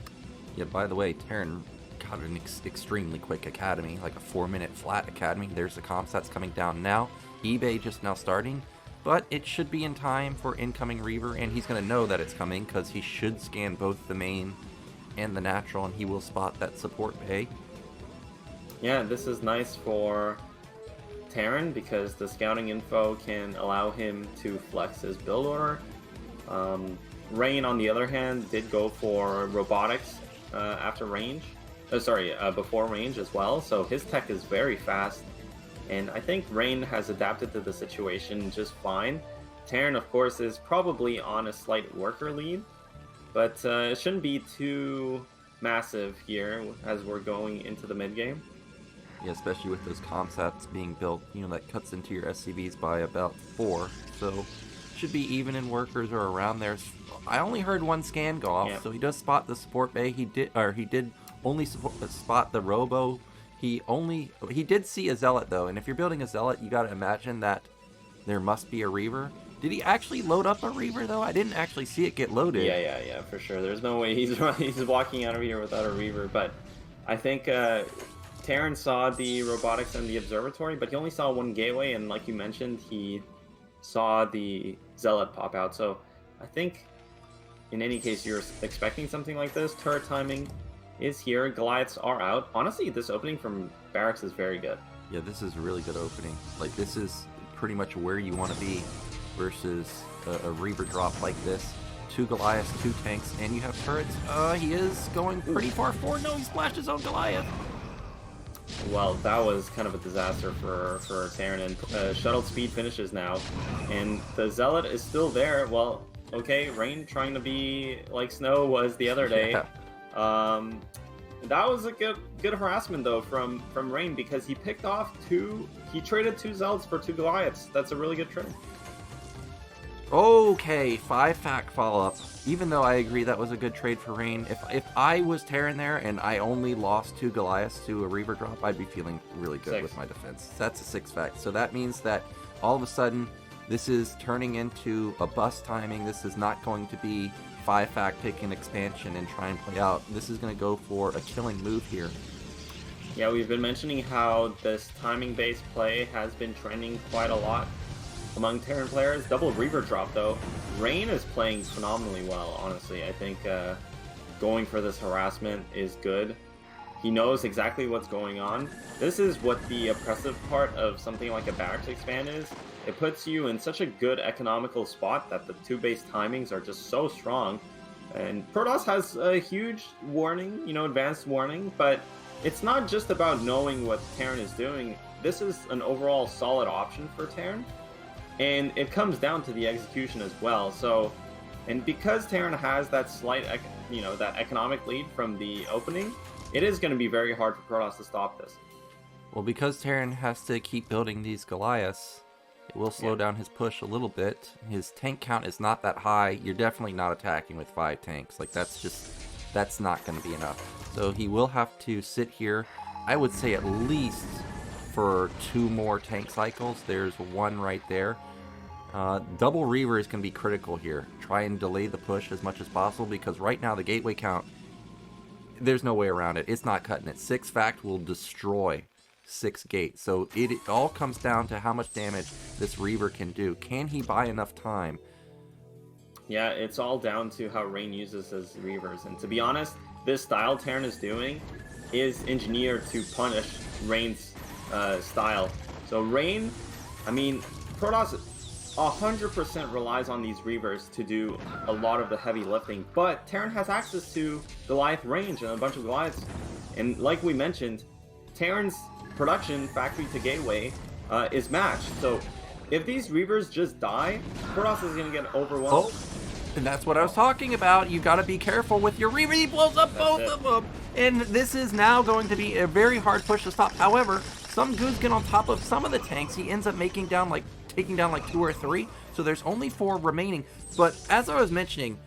Yeah, by the way, Terran got an extremely quick academy, like a 4-minute flat academy. There's the comp stats coming down now. eBay just now starting, but it should be in time for incoming Reaver, and he's going to know that it's coming because he should scan both the main and the natural, and he will spot that support bay. Yeah, this is nice for Terran because the scouting info can allow him to flex his build order. Rain, on the other hand, did go for robotics after range. Before range as well, so his tech is very fast. And I think Rain has adapted to the situation just fine. Terran, of course, is probably on a slight worker lead, but it shouldn't be too massive here as we're going into the mid-game. Yeah, especially with those comp sets being built, that cuts into your SCVs by about 4, so should be even in workers or around there. I only heard one scan go off, so he does spot the support bay. He did only spot the Robo. He did see a Zealot though, and if you're building a Zealot, you gotta imagine that there must be a Reaver. Did he actually load up a Reaver though? I didn't actually see it get loaded. Yeah, for sure. There's no way he's walking out of here without a Reaver, but I think Terran saw the robotics and the observatory, but he only saw one gateway, and like you mentioned, he saw the Zealot pop out. So I think in any case, you're expecting something like this. Turret timing is here. Goliaths are out. Honestly, this opening from Barracks is very good. Yeah, this is a really good opening. Like, this is pretty much where you want to be versus a Reaver drop like this. 2 Goliaths, 2 tanks, and you have turrets. He is going pretty far forward. No, he splashed his own Goliath. Well, that was kind of a disaster for Terran, and shuttle speed finishes now, and the Zealot is still there. Well, okay, Rain trying to be like Snow was the other day. Yeah. That was a good harassment though from Rain, because he picked off he traded 2 Zealots for 2 Goliaths. That's a really good trade. Okay, 5 fact follow-up. Even though I agree that was a good trade for Rain, if I was Terran there and I only lost 2 Goliaths to a Reaver drop, I'd be feeling really good 6 with my defense. That's a 6 fact. So that means that all of a sudden this is turning into a bust timing. This is not going to be 5 fact pick an expansion and try and play out. This is going to go for a killing move here. Yeah, we've been mentioning how this timing-based play has been trending quite a lot among Terran players. Double Reaver drop though. Rain is playing phenomenally well, honestly. I think going for this harassment is good. He knows exactly what's going on. This is what the oppressive part of something like a Barracks expand is. It puts you in such a good economical spot that the 2 base timings are just so strong. And Protoss has a huge warning, advanced warning, but it's not just about knowing what Terran is doing. This is an overall solid option for Terran. And it comes down to the execution as well. So, and because Terran has that slight, that economic lead from the opening, it is going to be very hard for Protoss to stop this. Well, because Terran has to keep building these Goliaths, it will slow down his push a little bit. His tank count is not that high. You're definitely not attacking with 5 tanks. Like, that's not going to be enough. So he will have to sit here, I would say at least for 2 more tank cycles. There's 1 right there. Double Reaver is going to be critical here. Try and delay the push as much as possible, because right now the gateway count, there's no way around it. It's not cutting it. 6 fact will destroy 6 gates. So it all comes down to how much damage this Reaver can do. Can he buy enough time? Yeah, it's all down to how Rain uses his Reavers. And to be honest, this style Terran is doing is engineered to punish Rain's style. So Rain, Protoss 100% relies on these Reavers to do a lot of the heavy lifting, but Terran has access to Goliath range and a bunch of Goliaths. And like we mentioned, Terran's production, factory to gateway, is matched. So if these Reavers just die, Protoss is going to get overwhelmed. Oh, and that's what I was talking about. You got to be careful with your Reaver. He blows up both of them. And this is now going to be a very hard push to stop. However, some goons get on top of some of the tanks. He ends up taking down like 2 or 3. So there's only 4 remaining. But as I was mentioning,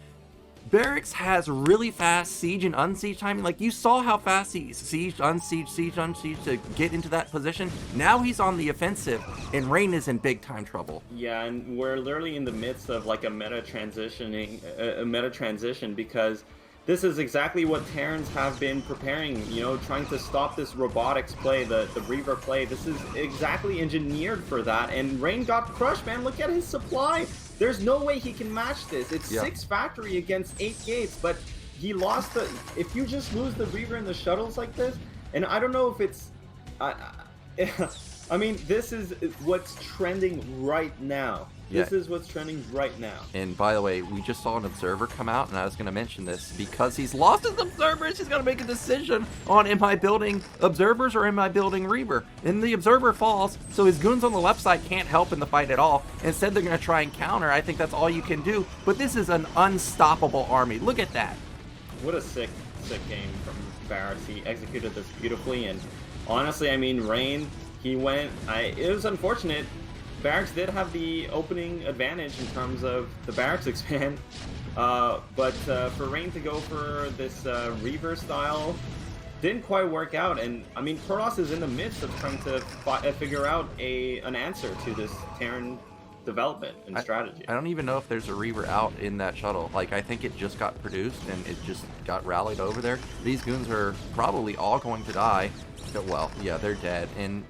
Barracks has really fast siege and unsiege timing. Like, you saw how fast he sieged, unsieged to get into that position. Now he's on the offensive, and Rain is in big time trouble. Yeah, and we're literally in the midst of like a meta transition, because this is exactly what Terrans have been preparing, trying to stop this robotics play, the Reaver play. This is exactly engineered for that, and Rain got crushed, man. Look at his supply. There's no way he can match this. It's 6 factory against 8 gates, but he lost the... If you just lose the Reaver and the shuttles like this, and I don't know if it's... this is what's trending right now. This is what's trending right now. And by the way, we just saw an observer come out, and I was going to mention this. Because he's lost his observers, he's got to make a decision on, am I building observers or am I building Reaver? And the observer falls, so his goons on the left side can't help in the fight at all. Instead, they're going to try and counter. I think that's all you can do. But this is an unstoppable army. Look at that. What a sick game from Barracks. He executed this beautifully, and honestly, Rain, he went... it was unfortunate. Barracks did have the opening advantage in terms of the Barracks expand, but for Rain to go for this Reaver style didn't quite work out. And I mean, Protoss is in the midst of trying to figure out an answer to this Terran development and I, strategy. I don't even know if there's a Reaver out in that shuttle. Like, I think it just got produced and it just got rallied over there. These goons are probably all going to die. Well, yeah, they're dead. And,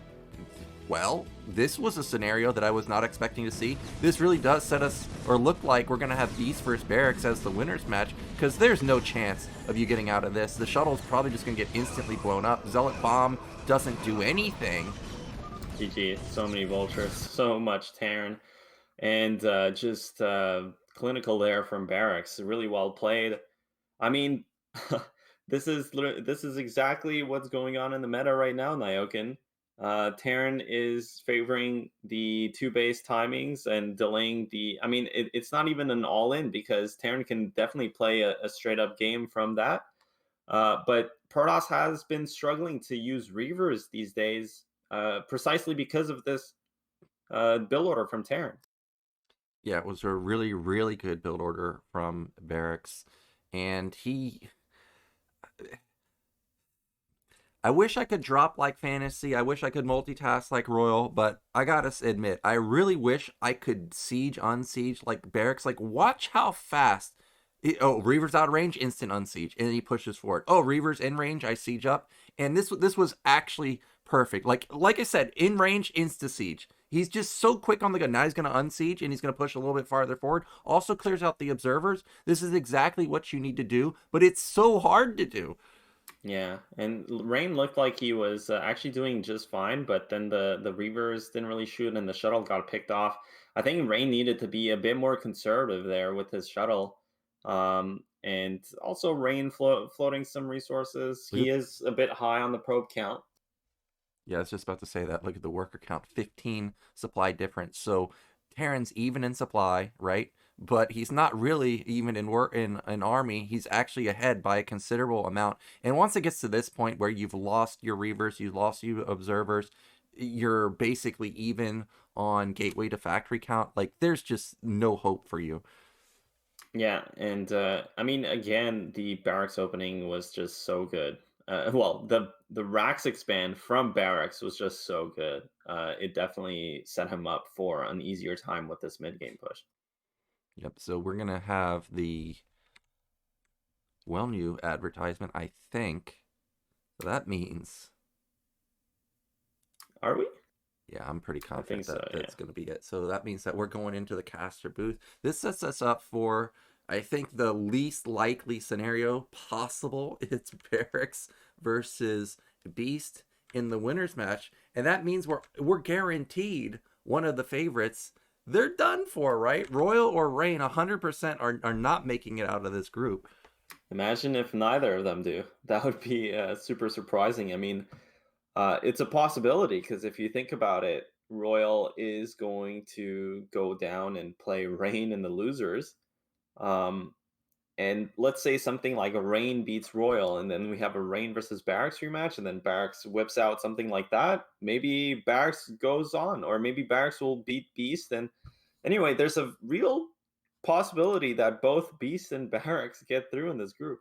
well, this was a scenario that I was not expecting to see. This really does set us, or look like we're going to have Beast versus Barracks as the winner's match, because there's no chance of you getting out of this. The shuttle's probably just going to get instantly blown up. Zealot Bomb doesn't do anything. GG, so many vultures, so much Terran. And just clinical there from Barracks. Really well played. I mean, this is exactly what's going on in the meta right now, Nyoken. Terran is favoring the 2 base timings and delaying the. I mean, it's not even an all-in because Terran can definitely play a straight-up game from that. But Protoss has been struggling to use Reavers these days, precisely because of this build order from Terran. Yeah, it was a really, really good build order from Barracks. And I wish I could drop like Fantasy. I wish I could multitask like Royal, but I gotta admit, I really wish I could siege, unsiege like Barracks. Like, watch how fast. Reaver's out of range, instant unsiege, and then he pushes forward. Oh, Reaver's in range, I siege up. And this was actually perfect. Like I said, in range, insta siege. He's just so quick on the gun. Now he's going to unsiege and he's going to push a little bit farther forward. Also clears out the observers. This is exactly what you need to do, but it's so hard to do. Yeah, and Rain looked like he was actually doing just fine, but then the Reavers didn't really shoot, and the shuttle got picked off. I think Rain needed to be a bit more conservative there with his shuttle, and also Rain floating some resources. He is a bit high on the probe count. Yeah, I was just about to say that. Look at the worker count, 15 supply difference. So Terran's even in supply, right? But he's not really even in an army. He's actually ahead by a considerable amount. And once it gets to this point where you've lost your Reavers, you've lost your observers, you're basically even on gateway to factory count. Like, there's just no hope for you. Yeah, and I mean, again, the Barracks opening was just so good. Well, the Racks expand from Barracks was just so good. It definitely set him up for an easier time with this mid game push. Yep, so we're going to have the well-new advertisement, I think. So that means... Are we? Yeah, I'm pretty confident so, that that's going to be it. So that means that we're going into the caster booth. This sets us up for, I think, the least likely scenario possible. It's Barracks versus Beast in the winner's match. And that means we're guaranteed one of the favorites. They're done for, right? Royal or Rain 100% are not making it out of this group. Imagine if neither of them do. That would be super surprising. I mean, it's a possibility because if you think about it, Royal is going to go down and play Rain in the losers. And let's say something like a Rain beats Royal, and then we have a Rain versus Barracks rematch, and then Barracks whips out something like that. Maybe Barracks goes on, or maybe Barracks will beat Beast. And anyway, there's a real possibility that both Beast and Barracks get through in this group.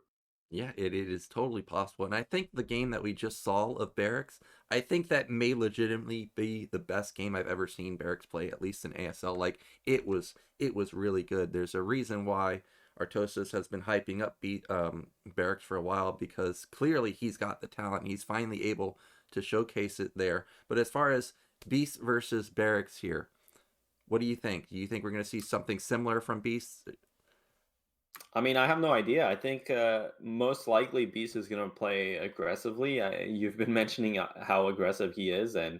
Yeah, it is totally possible. And I think the game that we just saw of Barracks, I think that may legitimately be the best game I've ever seen Barracks play, at least in ASL. Like, it was really good. There's a reason why Artosis has been hyping up Barracks for a while, because clearly he's got the talent. He's finally able to showcase it there. But as far as Beast versus Barracks here, what do you think? Do you think we're going to see something similar from Beast? I mean, I have no idea. I think most likely Beast is going to play aggressively. You've been mentioning how aggressive he is, and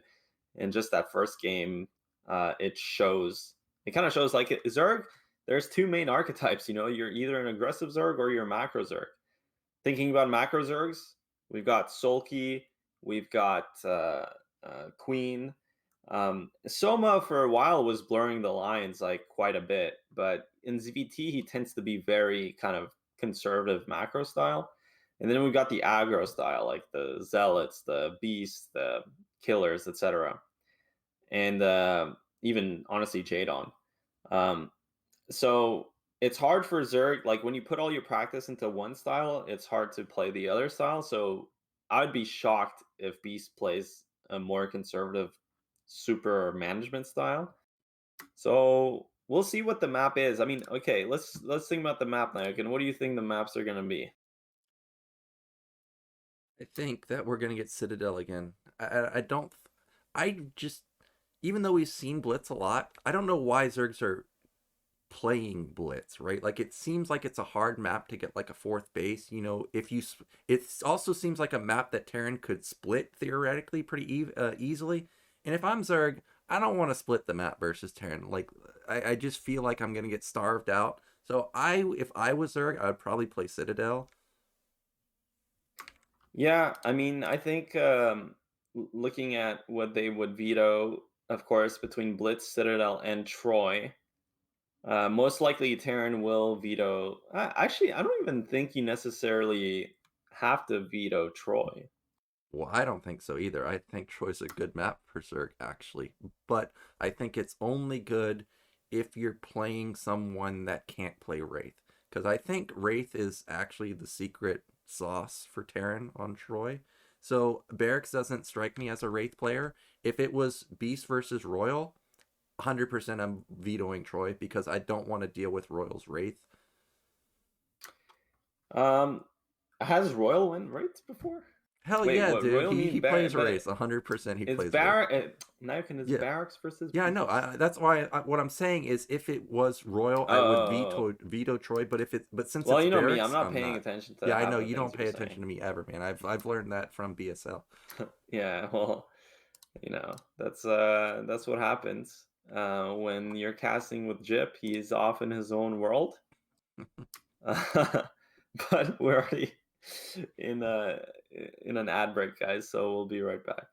in just that first game, it shows. It kind of shows like Zerg. There's two main archetypes. You know, you're either an aggressive Zerg or you're a macro Zerg. Thinking about macro Zergs, we've got Sulky, we've got Queen. Soma for a while was blurring the lines like quite a bit, but in ZVT he tends to be very kind of conservative macro style. And then we've got the aggro style, like the Zealots, the Beasts, the Killers, etc. And even honestly Jadon. So it's hard for Zerg, like when you put all your practice into one style, it's hard to play the other style. So I would be shocked if Beast plays a more conservative super management style. So we'll see what the map is. I mean, okay, let's think about the map now. And what do you think the maps are gonna be? I think that we're gonna get Citadel again. I don't. I just, even though we've seen Blitz a lot, I don't know why Zergs are playing Blitz, right? Like it seems like it's a hard map to get like a fourth base. You know, if you, it also seems like a map that Terran could split theoretically pretty easily. And if I'm Zerg, I don't want to split the map versus Terran. Like I just feel like I'm gonna get starved out. So if I was Zerg, I would probably play Citadel. Yeah, I mean, I think looking at what they would veto, of course, between Blitz, Citadel, and Troy, most likely Terran will veto. Actually, I don't even think you necessarily have to veto Troy. Well, I don't think so either. I think Troy's a good map for Zerg, actually. But I think it's only good if you're playing someone that can't play Wraith. Because I think Wraith is actually the secret sauce for Terran on Troy. So Barracks doesn't strike me as a Wraith player. If it was Beast versus Royal, 100% I'm vetoing Troy because I don't want to deal with Royal's Wraith. Um, has Royal win Wraiths before? Hell Wait, yeah, what? dude. Royal He mean plays Wraith. 100% he it's plays Wraith. Nyoken is Yeah. Barracks versus Yeah, I know. Beast? That's why what I'm saying is, if it was Royal, I would Oh, veto Troy. But since well, it's you know me, I'm Barracks, not I'm paying not. attention to Yeah, I half know the you things don't you're pay saying. attention to me ever, man. I've learned that from BSL. Yeah, well, that's what happens when you're casting with Jip. He's off in his own world. But we're already in a in an ad break, guys. So we'll be right back.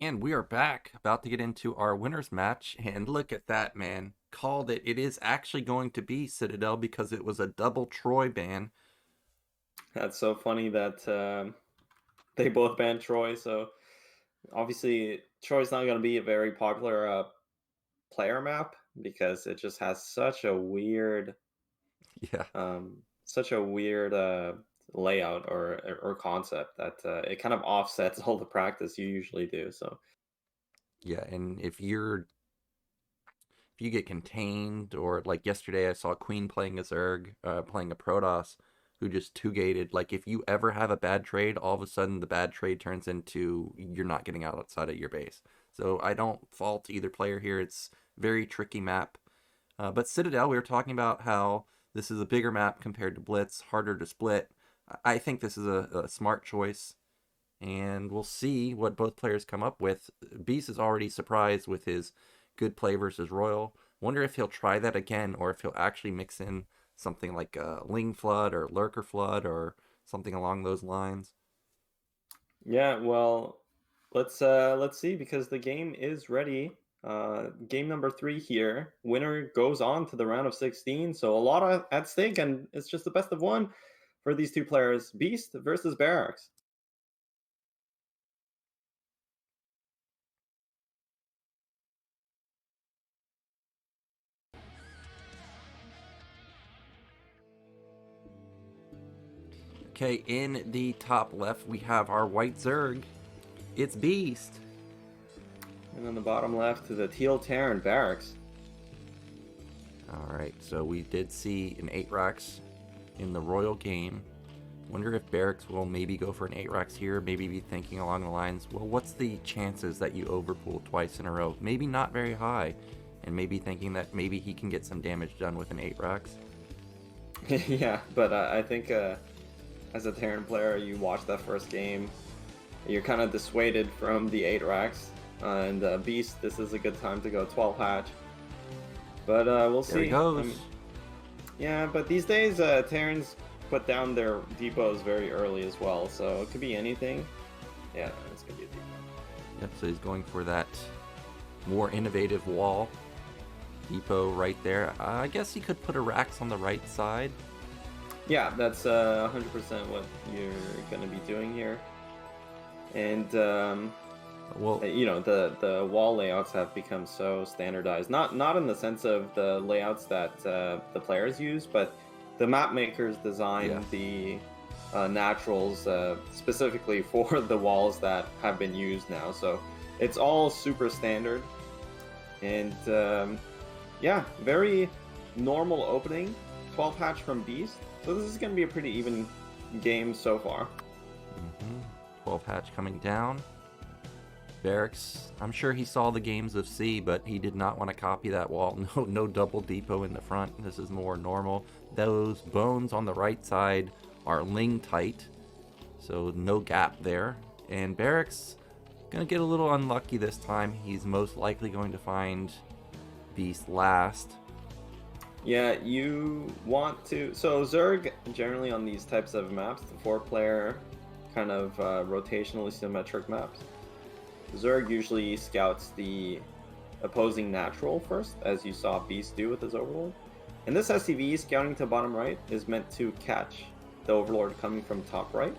And we are back, about to get into our winners match. And look at that, man. Called it. It is actually going to be Citadel because it was a double Troy ban. That's so funny that they both banned Troy. So obviously, Troy's not going to be a very popular player map because it just has Yeah. such a weird layout or concept that it kind of offsets all the practice you usually do. So Yeah, and if you get contained, or like yesterday I saw Queen playing a Zerg, playing a Protoss who just two-gated. Like if you ever have a bad trade, all of a sudden the bad trade turns into you're not getting out outside of your base. So I don't fault either player here. It's very tricky map. But Citadel, we were talking about how this is a bigger map compared to Blitz, harder to split. I think this is a smart choice, and we'll see what both players come up with. Beast is already surprised with his good play versus Royal. Wonder if he'll try that again, or if he'll actually mix in something like Ling Flood or Lurker Flood or something along those lines. yeah, well, let's see because the game is ready. Game number 3 here. Winner goes on to the round of 16. So a lot at stake, and it's just the best of one for these two players. Beast versus Barracks. Okay, in the top left, we have our white Zerg. It's Beast. And on the bottom left to the teal Terran Barracks. All right, so we did see an 8 racks in the Royal game. Wonder if Barracks will maybe go for an 8 racks here, maybe be thinking along the lines, well, what's the chances that you overpool twice in a row? Maybe not very high, and maybe thinking that maybe he can get some damage done with an 8 racks. Yeah, but I think as a Terran player, you watch that first game, you're kind of dissuaded from the 8 racks. And Beast, this is a good time to go 12 hatch. But we'll see. There he goes. Yeah, but these days, Terrans put down their depots very early as well, so it could be anything. Yeah, it's going to be a depot. Yep, so he's going for that more innovative wall. Depot right there. I guess he could put a racks on the right side. Yeah, that's 100% what you're going to be doing here. And well, you know, the wall layouts have become so standardized. Not in the sense of the layouts that the players use, but the map makers design the naturals specifically for the walls that have been used now. So it's all super standard. And yeah, very normal opening. 12 hatch from Beast. So this is going to be a pretty even game so far. 12 hatch coming down. Barracks, I'm sure he saw the games of C, but he did not want to copy that wall. No double depot in the front. This is more normal. Those bones on the right side are Ling tight, so no gap there. And Barracks gonna get a little unlucky this time. He's most likely going to find Beast last. Yeah, you want to... So Zerg, generally on these types of maps, the 4-player kind of rotationally symmetric maps, Zerg usually scouts the opposing natural first, as you saw Beast do with his Overlord. And this SCV, scouting to bottom right, is meant to catch the Overlord coming from top right.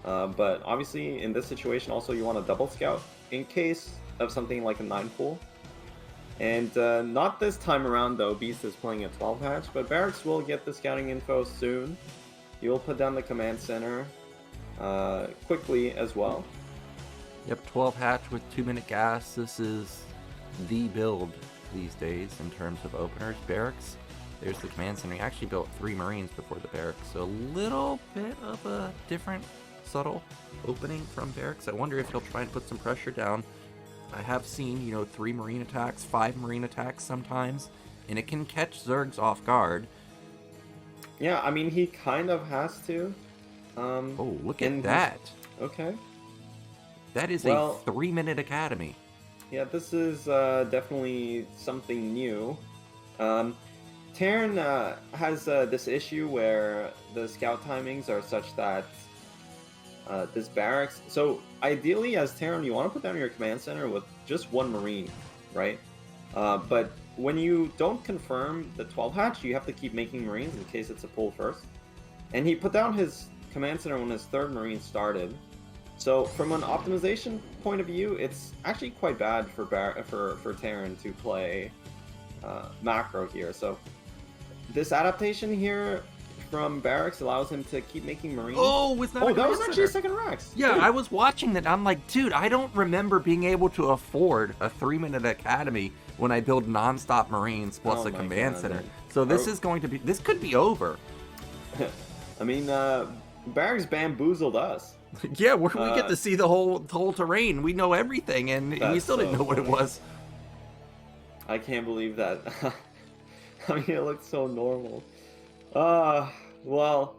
But obviously, in this situation, also you want a double scout in case of something like a 9 pool. And not this time around, though. Beast is playing a 12 hatch, but Barracks will get the scouting info soon. He will put down the command center quickly as well. Yep, 12 hatch with 2-minute gas. This is the build these days in terms of openers. Barracks, there's the command center. He actually built 3 Marines before the Barracks, so a little bit of a different, subtle opening from Barracks. I wonder if he'll try and put some pressure down. I have seen, 3 Marine attacks, 5 Marine attacks sometimes, and it can catch Zergs off guard. Yeah, I mean, he kind of has to. Oh, look at that. Okay. That is a 3-minute academy. Yeah, this is definitely something new. Terran has this issue where the scout timings are such that this Barracks. So ideally, as Terran, you want to put down your command center with just one Marine, right? But when you don't confirm the 12 hatch, you have to keep making Marines in case it's a pull first. And he put down his command center when his third Marine started. So from an optimization point of view, it's actually quite bad for Terran to play macro here. So this adaptation here from Barracks allows him to keep making Marines. Oh, it's not. Oh, that was actually a second Rax. Yeah, Dude. I was watching that. I'm like, dude, I don't remember being able to afford a 3-minute academy when I build non-stop Marines plus a command center. Man. So this is going to be. This could be over. I mean, Barracks bamboozled us. Yeah, we get to see the whole terrain. We know everything, and we still didn't know what it was. I can't believe that. I mean, it looked so normal. Well,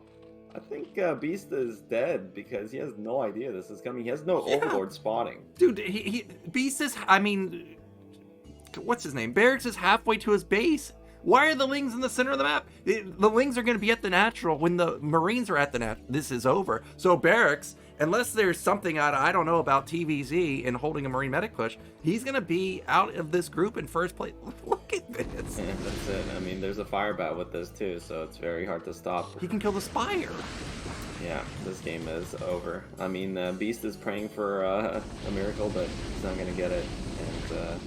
I think Beast is dead because he has no idea this is coming. He has no Overlord spotting. Dude, Beast is, I mean, what's his name? Barracks is halfway to his base. Why are the Lings in the center of the map? The Lings are going to be at the natural when the Marines are at the natural. This is over. So Barracks, unless there's something I don't know about TVZ and holding a Marine medic push, he's going to be out of this group in first place. Look at this. Yeah, that's it. I mean, there's a fire bat with this too, so it's very hard to stop. He can kill the Spire. Yeah, this game is over. I mean, Beast is praying for a miracle, but he's not going to get it. And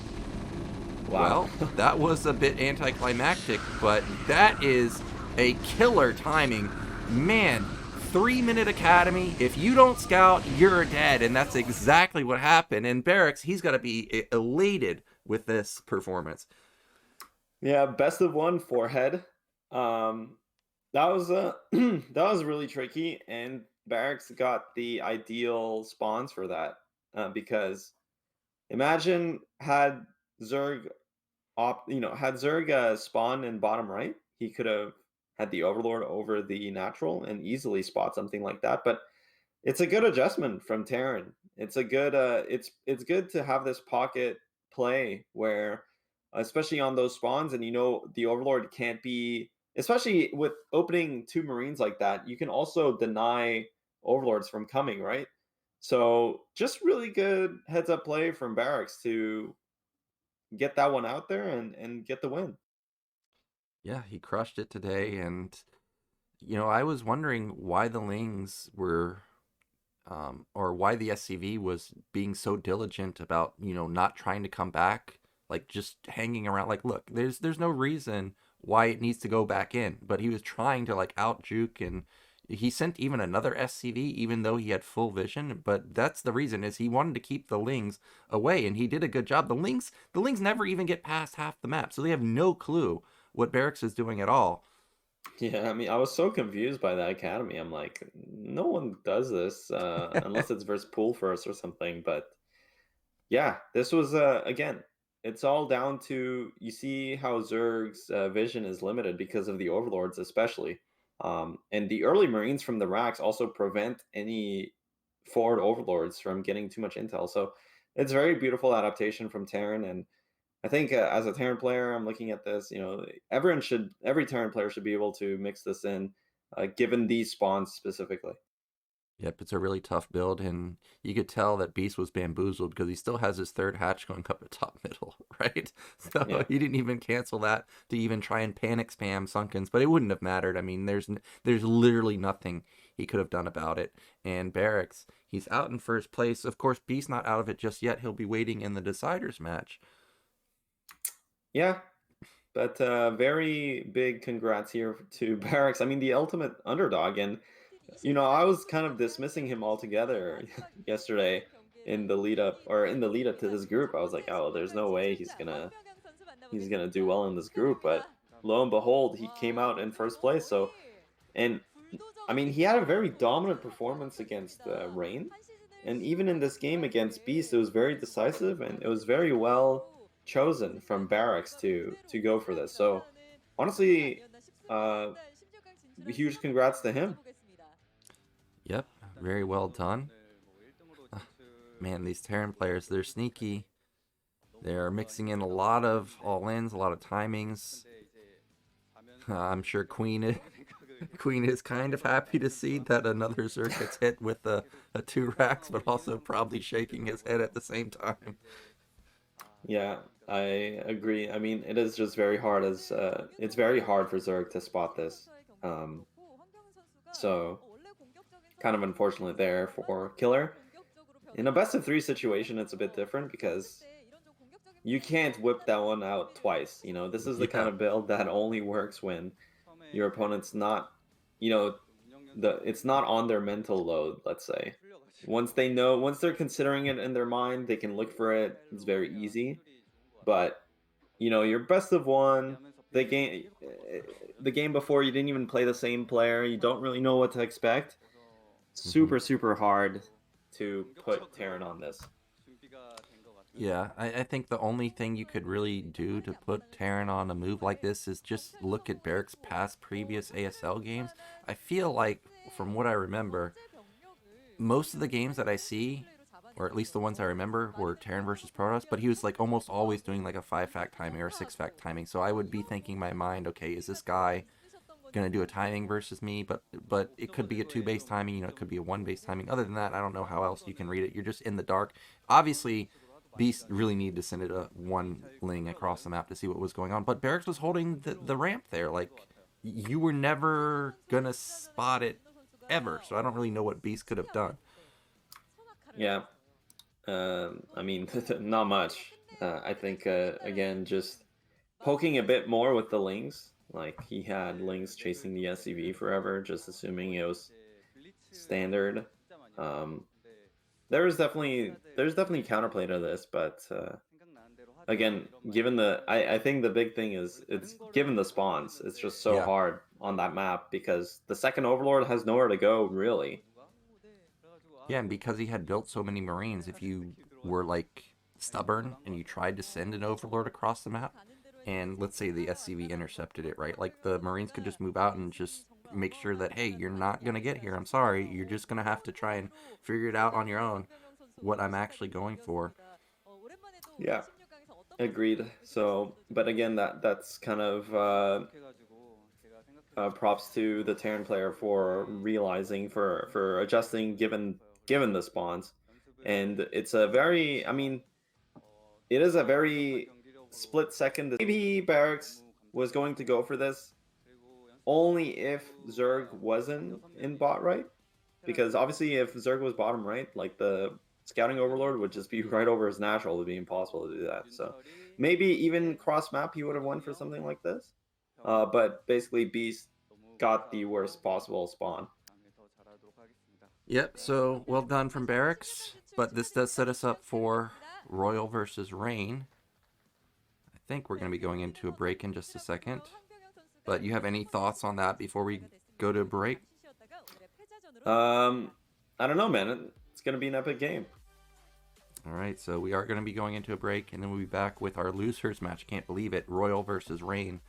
wow. Well, that was a bit anticlimactic, but that is a killer timing. Man, 3-minute academy. If you don't scout, you're dead. And that's exactly what happened. And Barracks, he's got to be elated with this performance. Yeah, best of one forehead. That was that was really tricky, and Barracks got the ideal spawns for that. Because imagine had Zerg spawn in bottom right, he could have had the Overlord over the natural and easily spot something like that. But it's a good adjustment from Terran. It's a good it's good to have this pocket play where, especially on those spawns, and the Overlord can't be, especially with opening 2 Marines like that, you can also deny Overlords from coming, right? So just really good heads up play from Barracks to get that one out there and get the win. Yeah, he crushed it today. And, I was wondering why the Lings were, or why the SCV was being so diligent about, not trying to come back, like just hanging around. Like, look, there's no reason why it needs to go back in, but he was trying to like out juke, and he sent even another SCV even though he had full vision. But that's the reason, is he wanted to keep the Lings away, and he did a good job. The Lings never even get past half the map, so they have no clue what Barracks is doing at all. Yeah, I mean, I was so confused by that academy. I'm like, no one does this unless it's versus pool first or something. But yeah, this was again, it's all down to, you see how Zerg's vision is limited because of the Overlords, especially. And the early Marines from the racks also prevent any forward Overlords from getting too much intel. So it's very beautiful adaptation from Terran. And I think as a Terran player, I'm looking at this, every Terran player should be able to mix this in, given these spawns specifically. Yep, it's a really tough build, and you could tell that Beast was bamboozled because he still has his third hatch going up the top middle, right? So yeah, he didn't even cancel that to even try and panic spam Sunkens, but it wouldn't have mattered. I mean, there's literally nothing he could have done about it. And Barracks, he's out in first place. Of course, Beast not out of it just yet. He'll be waiting in the Deciders match. Yeah, but very big congrats here to Barracks. I mean, the ultimate underdog, and I was kind of dismissing him altogether yesterday in the lead up to this group. I was like, oh, there's no way he's gonna do well in this group. But lo and behold, he came out in first place. So, and I mean, he had a very dominant performance against Rain, and even in this game against Beast, it was very decisive, and it was very well chosen from Barracks to go for this. So, honestly, huge congrats to him. Yep, very well done. Man, these Terran players, they're sneaky. They're mixing in a lot of all-ins, a lot of timings. I'm sure Queen Queen is kind of happy to see that another Zerg gets hit with a 2 racks, but also probably shaking his head at the same time. Yeah, I agree. I mean, it is just very hard as it's very hard for Zerg to spot this. Um, so kind of unfortunate there for Killer. In a best of 3 situation, it's a bit different because you can't whip that one out twice. You know, this is the kind Yeah. of build that only works when your opponent's not, you know, it's not on their mental load, let's say. Once they know, once they're considering it in their mind, they can look for it. It's very easy. But you know, your best of 1, the game before you didn't even play the same player. You don't really know what to expect. hmm Super hard to put Terran on this. Yeah, I think the only thing you could really do to put Terran on a move like this is just look at Barracks' past previous ASL games. I feel like, from what I remember, most of the games that I see, or at least the ones I remember, were Terran versus Protoss, but he was like almost always doing like a 5 fact timing or a 6 fact timing. So I would be thinking in my mind, okay, is this guy gonna do a timing versus me? But it could be a 2 base timing, you know, it could be a 1 base timing. Other than that, I don't know how else you can read it. You're just in the dark. Obviously, Beast really needed to send it a 1 ling across the map to see what was going on. But Barracks was holding the ramp there. Like, you were never gonna spot it ever. So I don't really know what Beast could have done. Yeah. I mean, not much. I think, again, just poking a bit more with the Lings. Like, he had Lings chasing the SCV forever, just assuming it was standard. Um, there's definitely counterplay to this, but again, I think the big thing is it's given the spawns. It's just so Yeah. hard on that map because the second Overlord has nowhere to go, really. Yeah, and because he had built so many Marines, if you were like stubborn and you tried to send an Overlord across the map, and let's say the SCV intercepted it, right? Like the Marines could just move out and just make sure that, hey, you're not gonna get here. I'm sorry, you're just gonna have to try and figure it out on your own. What I'm actually going for. Yeah, agreed. So, but again, that's kind of props to the Terran player for realizing for adjusting given the spawns, and it's a very, I mean, it is a very split second. Maybe Barracks was going to go for this only if Zerg wasn't in bot right, because obviously if Zerg was bottom right, like the scouting overlord would just be right over his natural. It would be impossible to do that. So maybe even cross map he would have won for something like this. But basically Beast got the worst possible spawn. Yep, so well done from Barracks, but this does set us up for Royal versus Rain. I think we're going to be going into a break in just a second. But you have any thoughts on that before we go to a break? I don't know, man. It's gonna be an epic game. All right, so we are going to be going into a break, and then we'll be back with our losers match. Can't believe it. Royal versus Rain.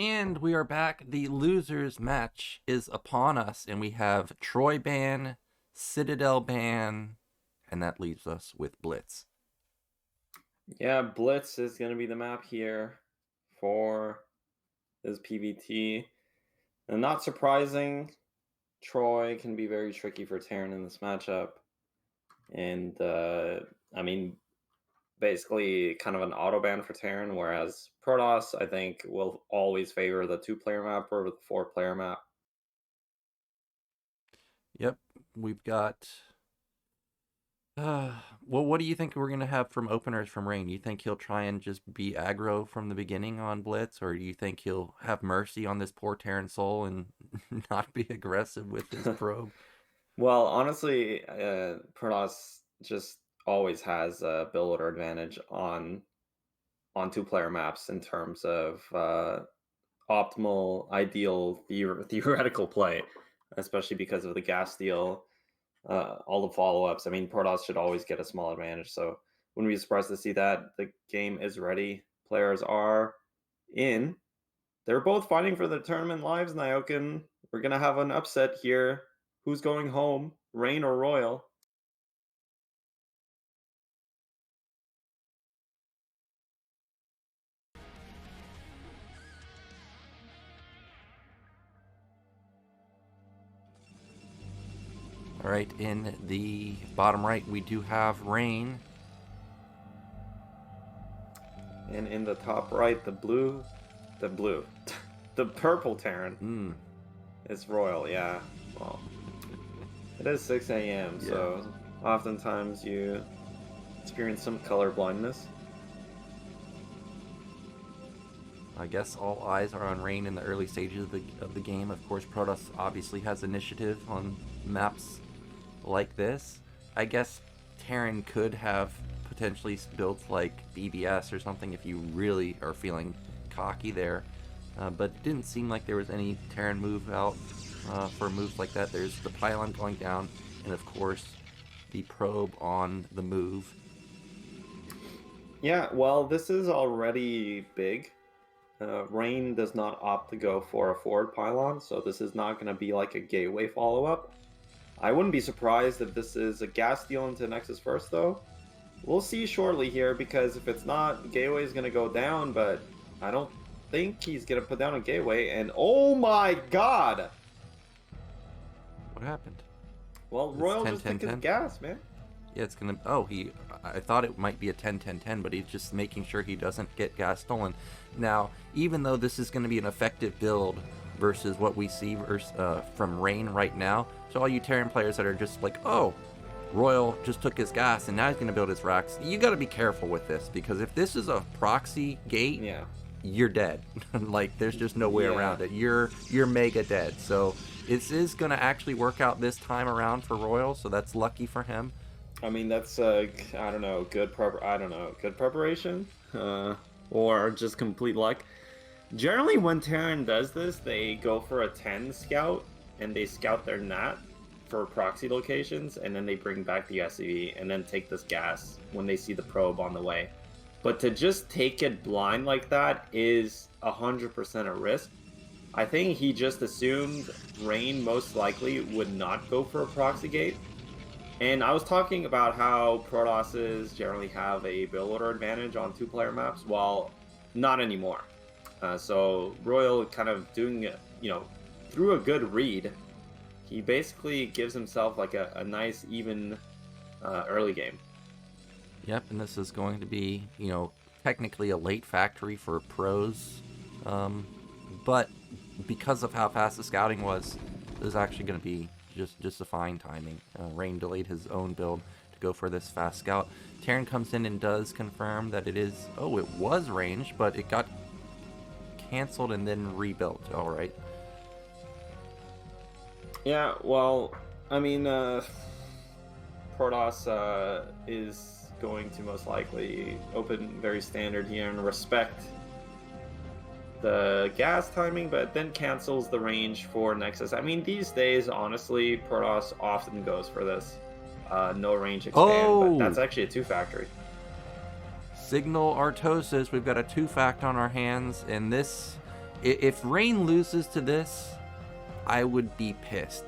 And we are back. The losers match is upon us, and we have Troy ban, Citadel ban, and that leaves us with Blitz. Yeah, Blitz is going to be the map here for this PvT. And not surprising, Troy can be very tricky for Terran in this matchup. And, I mean, basically kind of an auto ban for Terran, whereas Protoss, I think, will always favor the 2-player map over the 4-player map. Yep, we've got... well, what do you think we're going to have from openers from Rain? You think he'll try and just be aggro from the beginning on Blitz, or do you think he'll have mercy on this poor Terran soul and not be aggressive with his probe? Well, honestly, Protoss just always has a build order advantage on 2-player maps in terms of optimal, ideal, theoretical play, especially because of the gas steal, all the follow-ups. I mean, Protoss should always get a small advantage, so wouldn't be surprised to see that. The game is ready. Players are in. They're both fighting for the tournament lives, Nyoken. We're going to have an upset here. Who's going home, Rain or Royal? All right, in the bottom right, we do have Rain. And in the top right, the purple Terran is Royal, yeah. Well, it is 6 a.m., so oftentimes you experience some color blindness. I guess all eyes are on Rain in the early stages of the game. Of course, Protoss obviously has initiative on maps like this. I guess Terran could have potentially built like BBS or something if you really are feeling cocky there. But it didn't seem like there was any Terran move out for moves like that. There's the pylon going down, and of course, the probe on the move. Yeah, well, this is already big. Rain does not opt to go for a forward pylon, so this is not going to be like a gateway follow-up. I wouldn't be surprised if this is a gas steal into Nexus first, though. We'll see shortly here, because if it's not, gateway is going to go down, but I don't think he's going to put down a gateway, and oh my god! What happened? Well, It's Royal 10, just 10, took his 10. gas, man. Yeah, it's gonna... Oh, I thought it might be a 10-10-10, but he's just making sure he doesn't get gas stolen. Now, even though this is going to be an effective build versus what we see from Rain right now, so all you Terran players that are just like, oh, Royal just took his gas and now he's going to build his racks, you got to be careful with this, because if this is a proxy gate, you're dead. Like, there's just no way around it. You're mega dead. So this is going to actually work out this time around for Royal, so that's lucky for him. I mean, that's I don't know, good preparation, or just complete luck. Generally, when Terran does this, they go for a 10 scout, and they scout their NAT for proxy locations, and then they bring back the SCV, and then take this gas when they see the probe on the way. But to just take it blind like that is 100% a risk. I think he just assumed Rain most likely would not go for a proxy gate. And I was talking about how Protosses generally have a build order advantage on 2-player maps, while not anymore. So Royal kind of doing, through a good read, he basically gives himself like a nice, even early game. Yep, and this is going to be, technically a late factory for pros. But because of how fast the scouting was, this is actually going to be just a fine timing. Rain delayed his own build to go for this fast scout. Terran comes in and does confirm that it was ranged, but it got canceled and then rebuilt. All right. Yeah, well, I mean, Protoss is going to most likely open very standard here and respect the gas timing, but then cancels the range for Nexus. I mean, these days, honestly, Protoss often goes for this no range expand, but that's actually a 2-factory. Signal Artosis, we've got a 2-fact on our hands, and this If Rain loses to this, I would be pissed.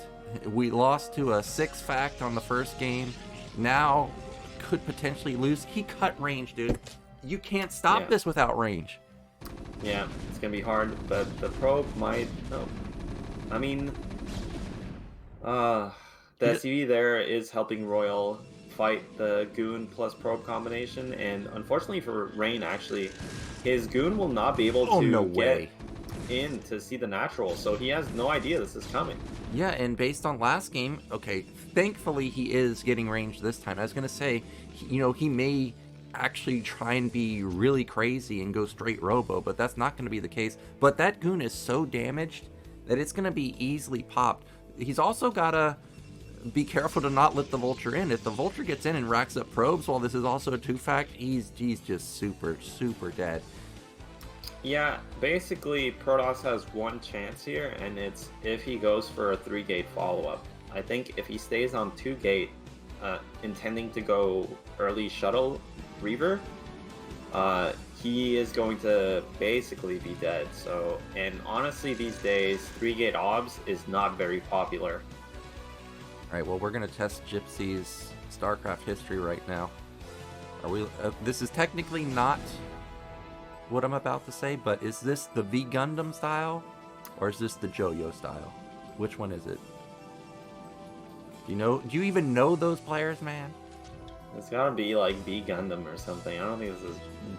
We lost to a 6-fact on the first game. Now could potentially lose. He cut range, dude. You can't stop this without range. Yeah, it's gonna be hard, but the probe might. No, I mean, the SCV there is helping Royal fight the Goon plus probe combination, and unfortunately for Rain, actually, his Goon will not be able to get in to see the natural, so he has no idea this is coming. Yeah, and based on last game, okay, thankfully he is getting range this time. I was gonna say, you know, he may actually try and be really crazy and go straight robo, but that's not going to be the case. But that Goon is so damaged that it's going to be easily popped. He's also got to be careful to not let the Vulture in. If the Vulture gets in and racks up probes while this is also a 2-fact, he's just super dead. Yeah, basically Protoss has one chance here, and it's if he goes for a 3-gate follow-up. I think if he stays on 2-gate, intending to go early shuttle Reaver, he is going to basically be dead. So, and honestly these days 3-gate obs is not very popular. Alright, well, we're going to test Gypsy's StarCraft history right now. Are we? This is technically not what I'm about to say, but is this the V Gundam style, or is this the Joyo style? Which one is it? Do you even know those players, man? It's gotta be like V Gundam or something. I don't think this is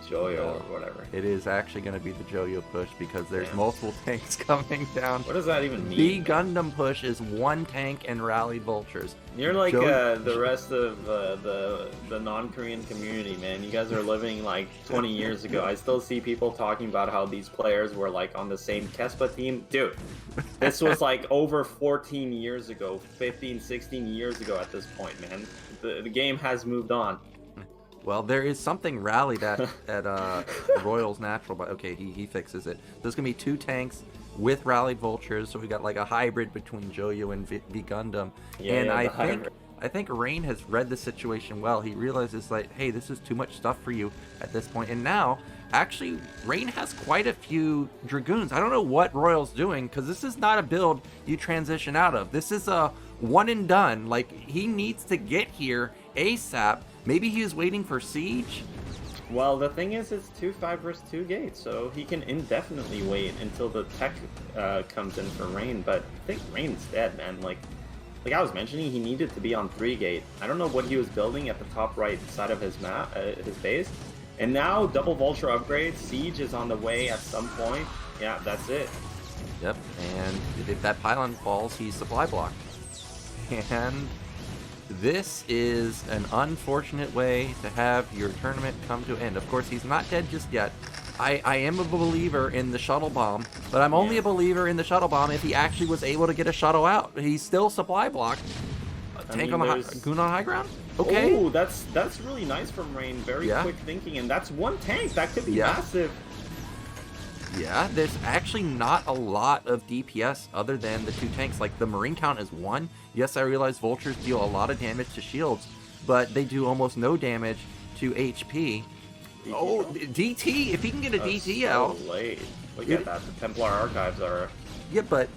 Joyo or whatever. It is actually going to be the Joyo push because there's multiple tanks coming down. What does that even mean? V Gundam push is 1 tank and rallied vultures. You're like the rest of the non-Korean community, man. You guys are living like 20 years ago. I still see people talking about how these players were like on the same Kespa team. Dude, this was like over 14 years ago, 15, 16 years ago at this point, man. The game has moved on. Well, there is something rallied at Royal's natural, but okay, he fixes it. There's gonna be 2 tanks with rallied vultures, so we got like a hybrid between Joyo and V Gundam. Yeah, and yeah, I think Rain has read the situation well. He realizes like, hey, this is too much stuff for you at this point. And now, actually, Rain has quite a few Dragoons. I don't know what Royal's doing, because this is not a build you transition out of. This is a one and done. Like, he needs to get here ASAP. Maybe he was waiting for Siege. Well, the thing is, it's 2-5 versus 2 gates, so he can indefinitely wait until the tech comes in for Rain. But I think Rain's dead, man. Like I was mentioning, he needed to be on 3-gate. I don't know what he was building at the top right side of his map, his base. And now double Vulture upgrade. Siege is on the way at some point. Yeah, that's it. Yep, and if that pylon falls, he's supply blocked. And this is an unfortunate way to have your tournament come to an end. Of course, he's not dead just yet. I am a believer in the shuttle bomb, but I'm only a believer in the shuttle bomb if he actually was able to get a shuttle out. He's still supply blocked. Tank on the Goon on high ground? Okay. Oh, that's really nice from Rain. Very quick thinking, and that's 1 tank. That could be massive. Yeah, there's actually not a lot of DPS other than the 2 tanks. Like, the Marine count is 1. Yes, I realize Vultures deal a lot of damage to shields, but they do almost no damage to HP. Oh, DT! If he can get a DT out... late. Look at that. The Templar Archives are... Yeah, but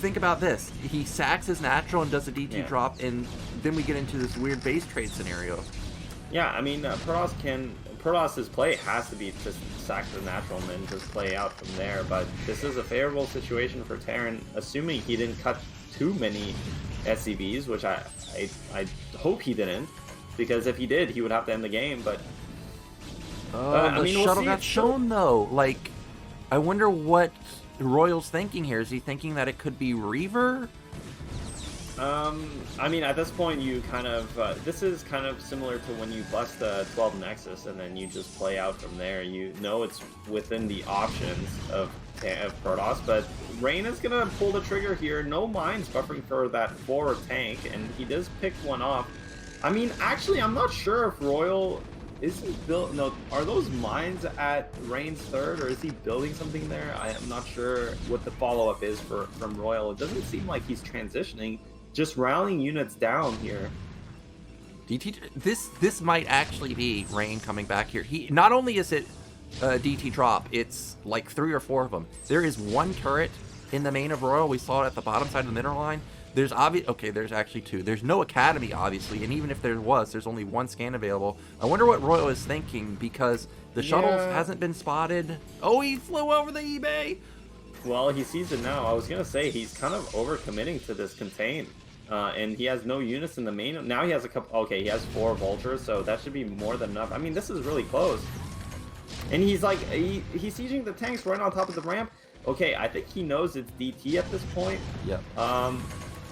think about this. He sacks his natural and does a DT drop, and then we get into this weird base trade scenario. Yeah, I mean, Protoss's play has to be to sack the natural and then just play out from there, but this is a favorable situation for Terran, assuming he didn't cut too many SCVs, which I hope he didn't, because if he did, he would have to end the game, but... I mean, the shuttle got shown, though. Like, I wonder what Royal's thinking here. Is he thinking that it could be Reaver? I mean, at this point, you kind of... this is kind of similar to when you bust the 12 Nexus, and then you just play out from there. You know it's within the options of Protoss, but Rain is going to pull the trigger here. No mines buffering for that forward tank, and he does pick one off. I mean, actually, I'm not sure if Royal... Is he built? No, are those mines at Rain's third, or is he building something there? I am not sure what the follow-up is from Royal. It doesn't seem like he's transitioning, just rallying units down here. DT, this might actually be Rain coming back here. He not only is it DT drop. It's like 3 or 4 of them. There is one turret in the main of Royal. We saw it at the bottom side of the mineral line. There's okay, there's actually 2. There's no academy, obviously, and even if there was, there's only 1 scan available. I wonder what Royal is thinking, because the shuttles hasn't been spotted. Oh, he flew over the eBay! Well, he sees it now. I was gonna say, he's kind of overcommitting to this contain. And he has no units in the main. Now he has a couple. Okay, he has 4 vultures, so that should be more than enough. I mean, this is really close. And he's like, he's sieging the tanks right on top of the ramp. Okay, I think he knows it's DT at this point. Yep.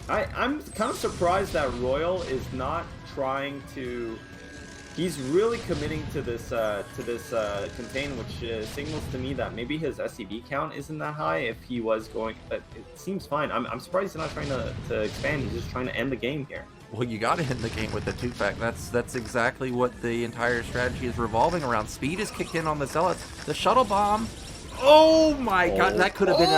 I'm kind of surprised that Royal is not trying to. He's really committing to this contain, which signals to me that maybe his SCV count isn't that high. If he was going, but it seems fine. I'm surprised he's not trying to expand. He's just trying to end the game here. Well, you got to end the game with the 2-pack. That's exactly what the entire strategy is revolving around. Speed is kicked in on the Zealots. The shuttle bomb. Oh my God, that could have been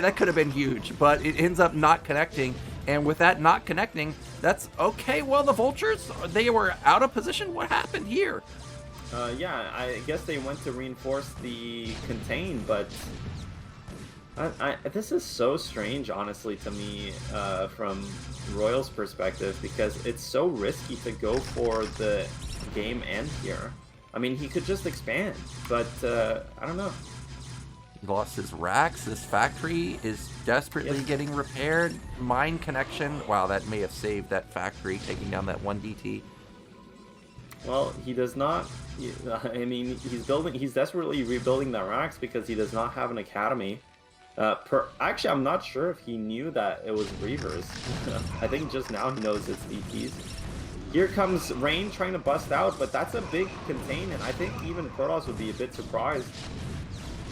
that could have been huge, but it ends up not connecting. And with that not connecting, that's okay. Well, the vultures, they were out of position. What happened here? Yeah, I guess they went to reinforce the contain, but this is so strange, honestly, to me, from Royal's perspective, because it's so risky to go for the game end here. I mean, he could just expand, but I don't know. He lost his racks. This factory is desperately getting repaired. Mine connection. Wow, that may have saved that factory, taking down that 1 DT. Well, he does not. I mean, he's desperately rebuilding the racks because he does not have an academy. Actually, I'm not sure if he knew that it was Reavers. I think just now he knows it's DTs. Here comes Rain trying to bust out, but that's a big contain, and I think even Protoss would be a bit surprised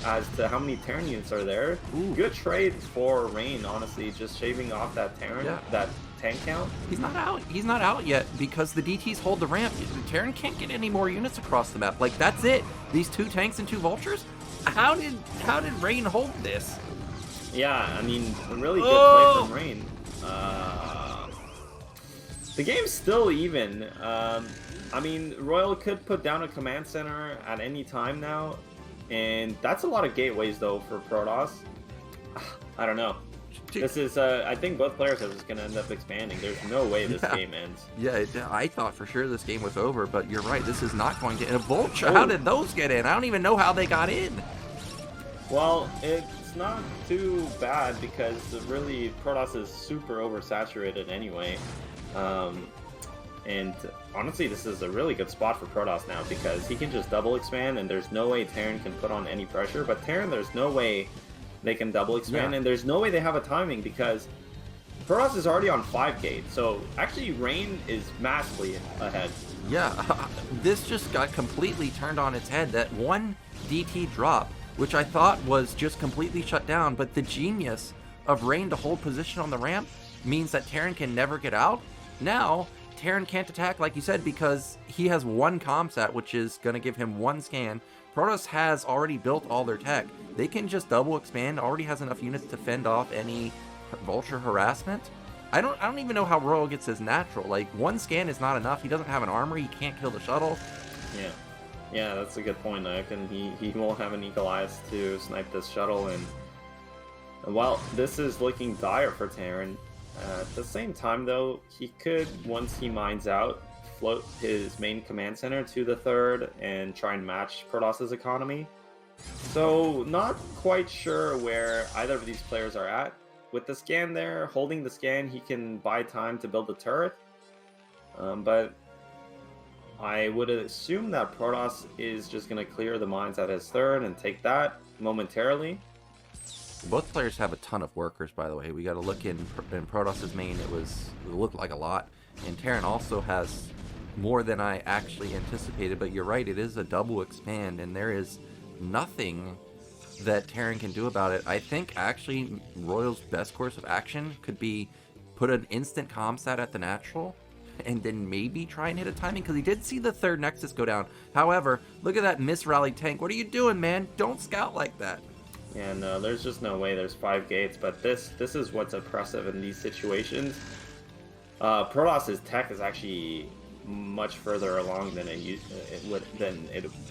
as to how many Terran units are there. Ooh. Good trade for Rain, honestly, just shaving off that Terran, that tank count. He's not out. He's not out yet because the DTs hold the ramp. The Terran can't get any more units across the map. Like, that's it. These 2 tanks and 2 vultures. How did Rain hold this? Yeah, I mean, a really good play from Rain. The game's still even. I mean, Royal could put down a command center at any time now, and that's a lot of gateways though for Protoss. I don't know. This is, I think both players are just going to end up expanding. There's no way this game ends. Yeah, I thought for sure this game was over, but you're right. This is not going to end. A vulture, how did those get in? I don't even know how they got in. Well, it's not too bad because really Protoss is super oversaturated anyway. And honestly, this is a really good spot for Protoss now because he can just double expand and there's no way Terran can put on any pressure. But Terran, there's no way they can double expand, and there's no way they have a timing because Protoss is already on 5 gates. So actually, Rain is massively ahead. Yeah, this just got completely turned on its head. That 1 DT drop, which I thought was just completely shut down, but the genius of Rain to hold position on the ramp means that Terran can never get out. Now, Terran can't attack, like you said, because he has 1 comsat, which is going to give him 1 scan. Protoss has already built all their tech. They can just double expand, already has enough units to fend off any vulture harassment. I don't even know how Royal gets his natural. Like, 1 scan is not enough. He doesn't have an armory. He can't kill the shuttle. Yeah, that's a good point, Nyoken. He won't have any Goliaths to snipe this shuttle, and well, this is looking dire for Terran. At the same time, though, he could, once he mines out, float his main command center to the 3rd and try and match Protoss's economy. So, not quite sure where either of these players are at. With the scan there, holding the scan, he can buy time to build the turret. But I would assume that Protoss is just going to clear the mines at his 3rd and take that momentarily. Both players have a ton of workers, by the way. We got to look in Protoss's main. It looked like a lot. And Terran also has more than I actually anticipated. But you're right, it is a double expand, and there is nothing that Terran can do about it. I think actually Royal's best course of action could be put an instant comsat at the natural, and then maybe try and hit a timing, because he did see the 3rd Nexus go down. However, look at that misrally tank. What are you doing, man? Don't scout like that. Yeah, no, there's just no way. There's 5 gates, but this is what's oppressive in these situations. Protoss's tech is actually much further along than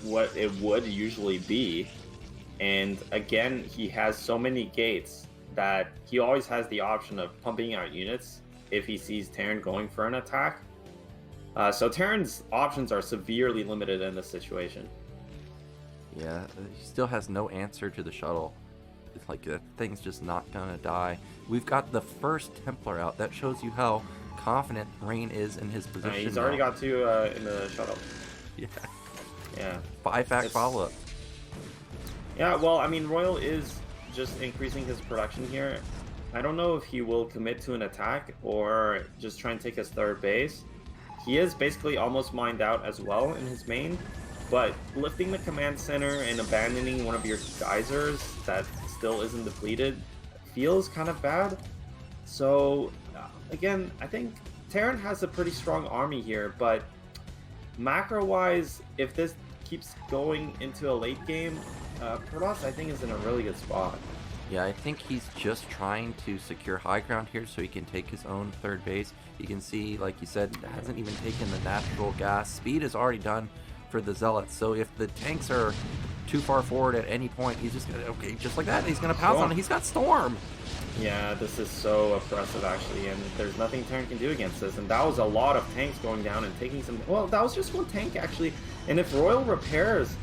what it would usually be. And again, he has so many gates that he always has the option of pumping out units if he sees Terran going for an attack. So Terran's options are severely limited in this situation. Yeah, he still has no answer to the shuttle. It's like the thing's just not gonna die. We've got the first Templar out. That shows you how confident Rain is in his position. He's already got 2 in the shuttle. Yeah. Yeah. 5-fact follow-up. Yeah, well, I mean, Royal is just increasing his production here. I don't know if he will commit to an attack or just try and take his 3rd base. He is basically almost mined out as well in his main, but lifting the command center and abandoning one of your geysers that still isn't depleted feels kind of bad. So, again, I think Terran has a pretty strong army here, but macro-wise, if this keeps going into a late game, Protoss, I think, is in a really good spot. Yeah, I think he's just trying to secure high ground here so he can take his own 3rd base. You can see, like you said, hasn't even taken the natural gas. Speed is already done for the Zealots, so if the tanks are too far forward at any point, he's just gonna, okay, just like that, he's gonna pounce on it. He's got Storm. Yeah, this is so oppressive, actually, and there's nothing Terran can do against this. And that was a lot of tanks going down and taking some... Well, that was just 1 tank, actually. And if Royal repairs,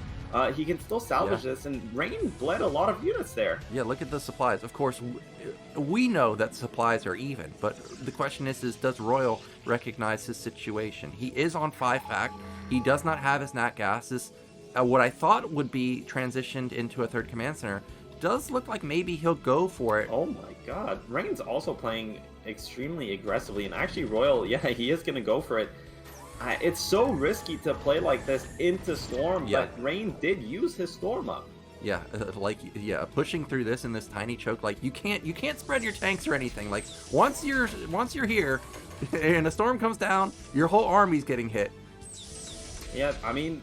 he can still salvage this, and Rain bled a lot of units there. Yeah, look at the supplies. Of course, we know that supplies are even, but the question is does Royal recognize his situation? He is on 5-fact. He does not have his nat gases. What I thought would be transitioned into a 3rd command center does look like maybe he'll go for it. Oh my god. Rain's also playing extremely aggressively, and actually Royal, yeah, he is going to go for it. It's so risky to play like this into Storm, but Rain did use his Storm up. Yeah, pushing through this in this tiny choke, like you can't spread your tanks or anything. Like once you're here and a storm comes down, your whole army's getting hit. Yeah, I mean,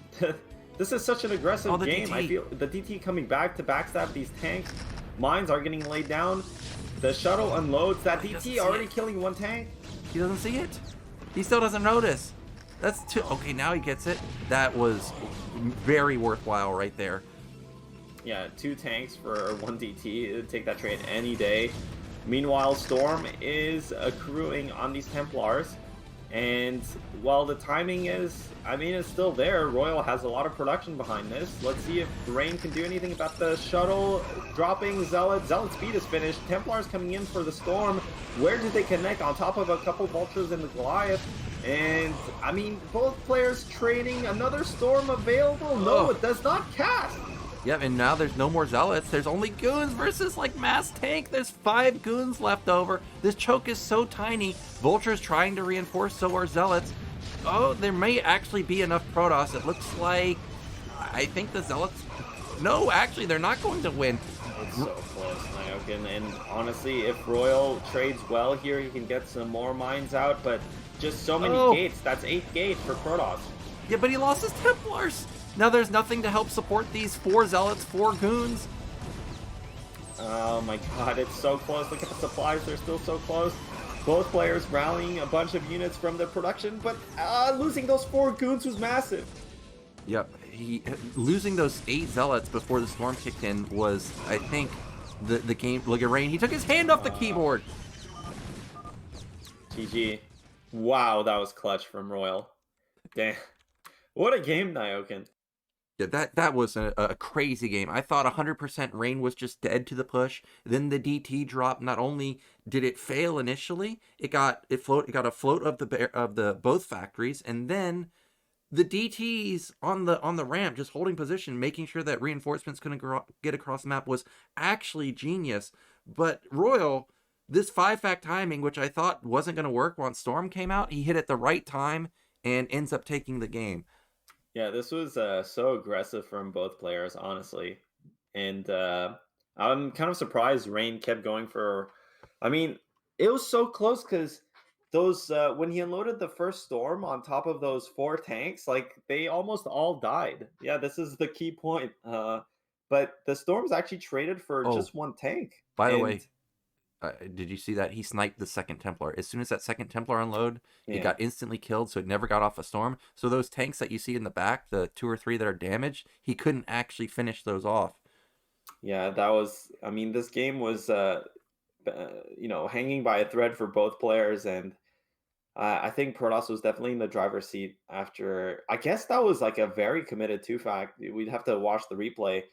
this is such an aggressive game. DT. I feel the DT coming back to backstab these tanks. Mines are getting laid down. The shuttle unloads. That DT already killing 1 tank. He doesn't see it. He still doesn't notice. That's too... Okay, now he gets it. That was very worthwhile right there. Yeah, 2 tanks for 1 DT. Take that trade any day. Meanwhile, Storm is accruing on these Templars. And while the timing is, I mean, it's still there, Royal has a lot of production behind this. Let's see if Rain can do anything about the shuttle dropping Zealot. Zealot speed is finished. Templars coming in for the Storm. Where did they connect? On top of a couple Vultures in the Goliath. And, I mean, both players trading. Another Storm available? No, it does not cast. Yep, and now there's no more Zealots. There's only Goons versus, like, mass tank. There's 5 Goons left over. This choke is so tiny. Vulture's trying to reinforce, so are Zealots. Oh, there may actually be enough Protoss. It looks like... I think the Zealots... No, actually, they're not going to win. It's so close, Nyoken. And honestly, if Royal trades well here, he can get some more mines out. But just so many gates. That's 8 gates for Protoss. Yeah, but he lost his Templars. Now there's nothing to help support these 4 Zealots, 4 Goons. Oh my god, it's so close. Look at the supplies, they're still so close. Both players rallying a bunch of units from the production, but losing those 4 Goons was massive. Yep, losing those 8 Zealots before the storm kicked in was, I think, the game. Look at Rain, he took his hand off the keyboard. GG. Wow, that was clutch from Royal. Damn. What a game, Nyoken. Yeah, that was a crazy game. I thought 100% Rain was just dead to the push. Then the DT drop. Not only did it fail initially, it got a float of the both factories, and then the DTs on the ramp just holding position, making sure that reinforcements couldn't get across the map was actually genius. But Royal, this 5-fact timing, which I thought wasn't going to work once Storm came out, he hit at the right time and ends up taking the game. Yeah, this was so aggressive from both players, honestly. And I'm kind of surprised Rain kept going for... I mean, it was so close because those when he unloaded the first Storm on top of those 4 tanks, like, they almost all died. Yeah, this is the key point. But the Storms actually traded for just 1 tank. By the way, Did you see that? He sniped the second Templar. As soon as that second Templar unload, it Yeah. got instantly killed, so it never got off a storm. So those tanks that you see in the back, the 2 or 3 that are damaged, he couldn't actually finish those off. Yeah, that was. I mean, this game was, hanging by a thread for both players, and I think Protoss was definitely in the driver's seat after. I guess that was like a very committed two fact. We'd have to watch the replay.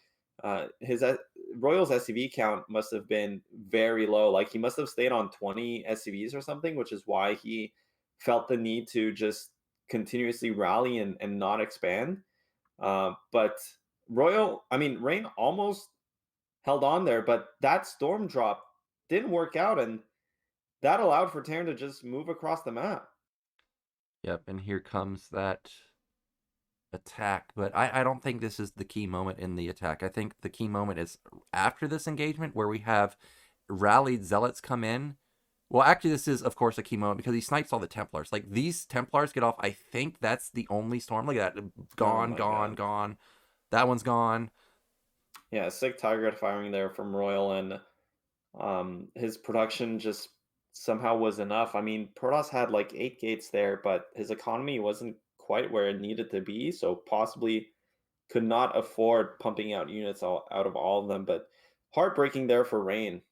His Royals SCV count must have been very low. Like he must have stayed on 20 SCVs or something, which is why he felt the need to just continuously rally and not expand. But Rain almost held on there, but that storm drop didn't work out, and that allowed for Terran to just move across the map. Yep, and here comes that attack. But I don't think this is the key moment in the attack. I think the key moment is after this engagement where we have rallied zealots come in. Well, actually, this is, of course, a key moment because he snipes all the Templars. Like, these Templars get off. I think that's the only storm. Look at that. Oh Gone, my gone, god. gone. That one's gone. Yeah, sick target firing there from Royal, and his production just somehow was enough. I mean, Protoss had like 8 gates there, but his economy wasn't quite where it needed to be, so possibly could not afford pumping out units out of all of them. But heartbreaking there for Rain.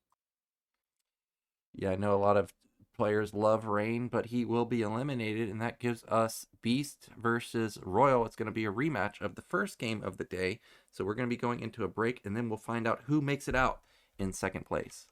Yeah, I know a lot of players love Rain, but he will be eliminated, and that gives us Beast versus Royal. It's going to be a rematch of the first game of the day. So we're going to be going into a break, and then we'll find out who makes it out in second place.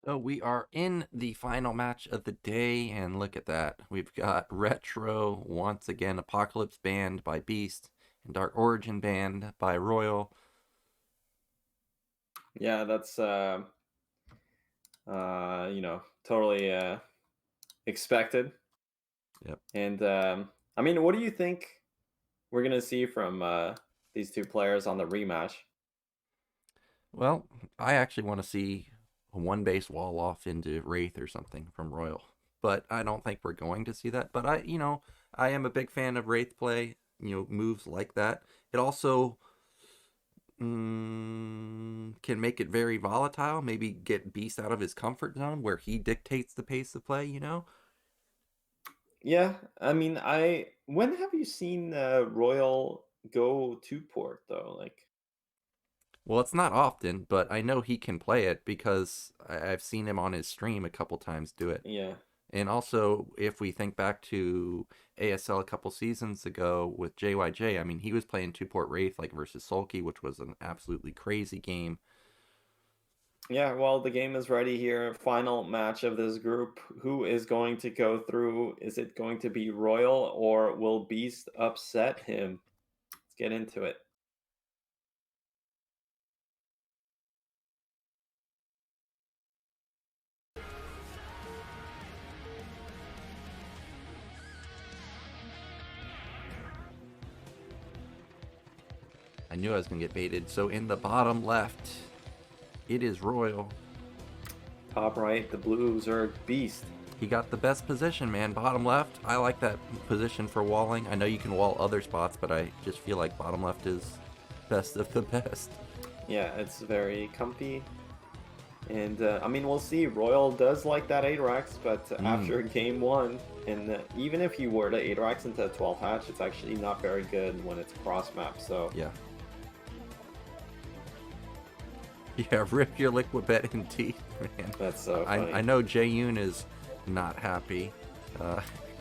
So we are in the final match of the day, and look at that. We've got Retro, once again, Apocalypse banned by Beast, and Dark Origin banned by Royal. Yeah, that's totally expected. Yep. And I mean, what do you think we're gonna see from these two players on the rematch? Well, I actually want to see a one base wall off into Wraith or something from Royal, but I don't think we're going to see that. But I am a big fan of Wraith play, moves like that. It also can make it very volatile, maybe get Beast out of his comfort zone where he dictates the pace of play, Yeah, I mean, when have you seen Royal go to port though? Like, Well, it's not often, but I know he can play it because I've seen him on his stream a couple times do it. yeah, And also, if we think back to ASL a couple seasons ago with JYJ, I mean, he was playing two-port Wraith like versus Sulky, which was an absolutely crazy game. yeah. Well, the game is ready here. Final match of this group. Who is going to go through? Is it going to be Royal or will Beast upset him? Let's get into it. I knew I was going to get baited. So in the bottom left, it is Royal. Top right, the blue Zerg Beast. He got the best position, man. Bottom left, I like that position for walling. I know you can wall other spots, but I just feel like bottom left is best of the best. Yeah, it's very comfy. And I mean, we'll see. Royal does like that 8-Rax, but after game 1, and even if you were to 8-Rax into a 12 hatch, it's actually not very good when it's cross map. So Yeah. Yeah, rip your liquid bet in teeth, man. that's so funny. I know Jaeyoon is not happy.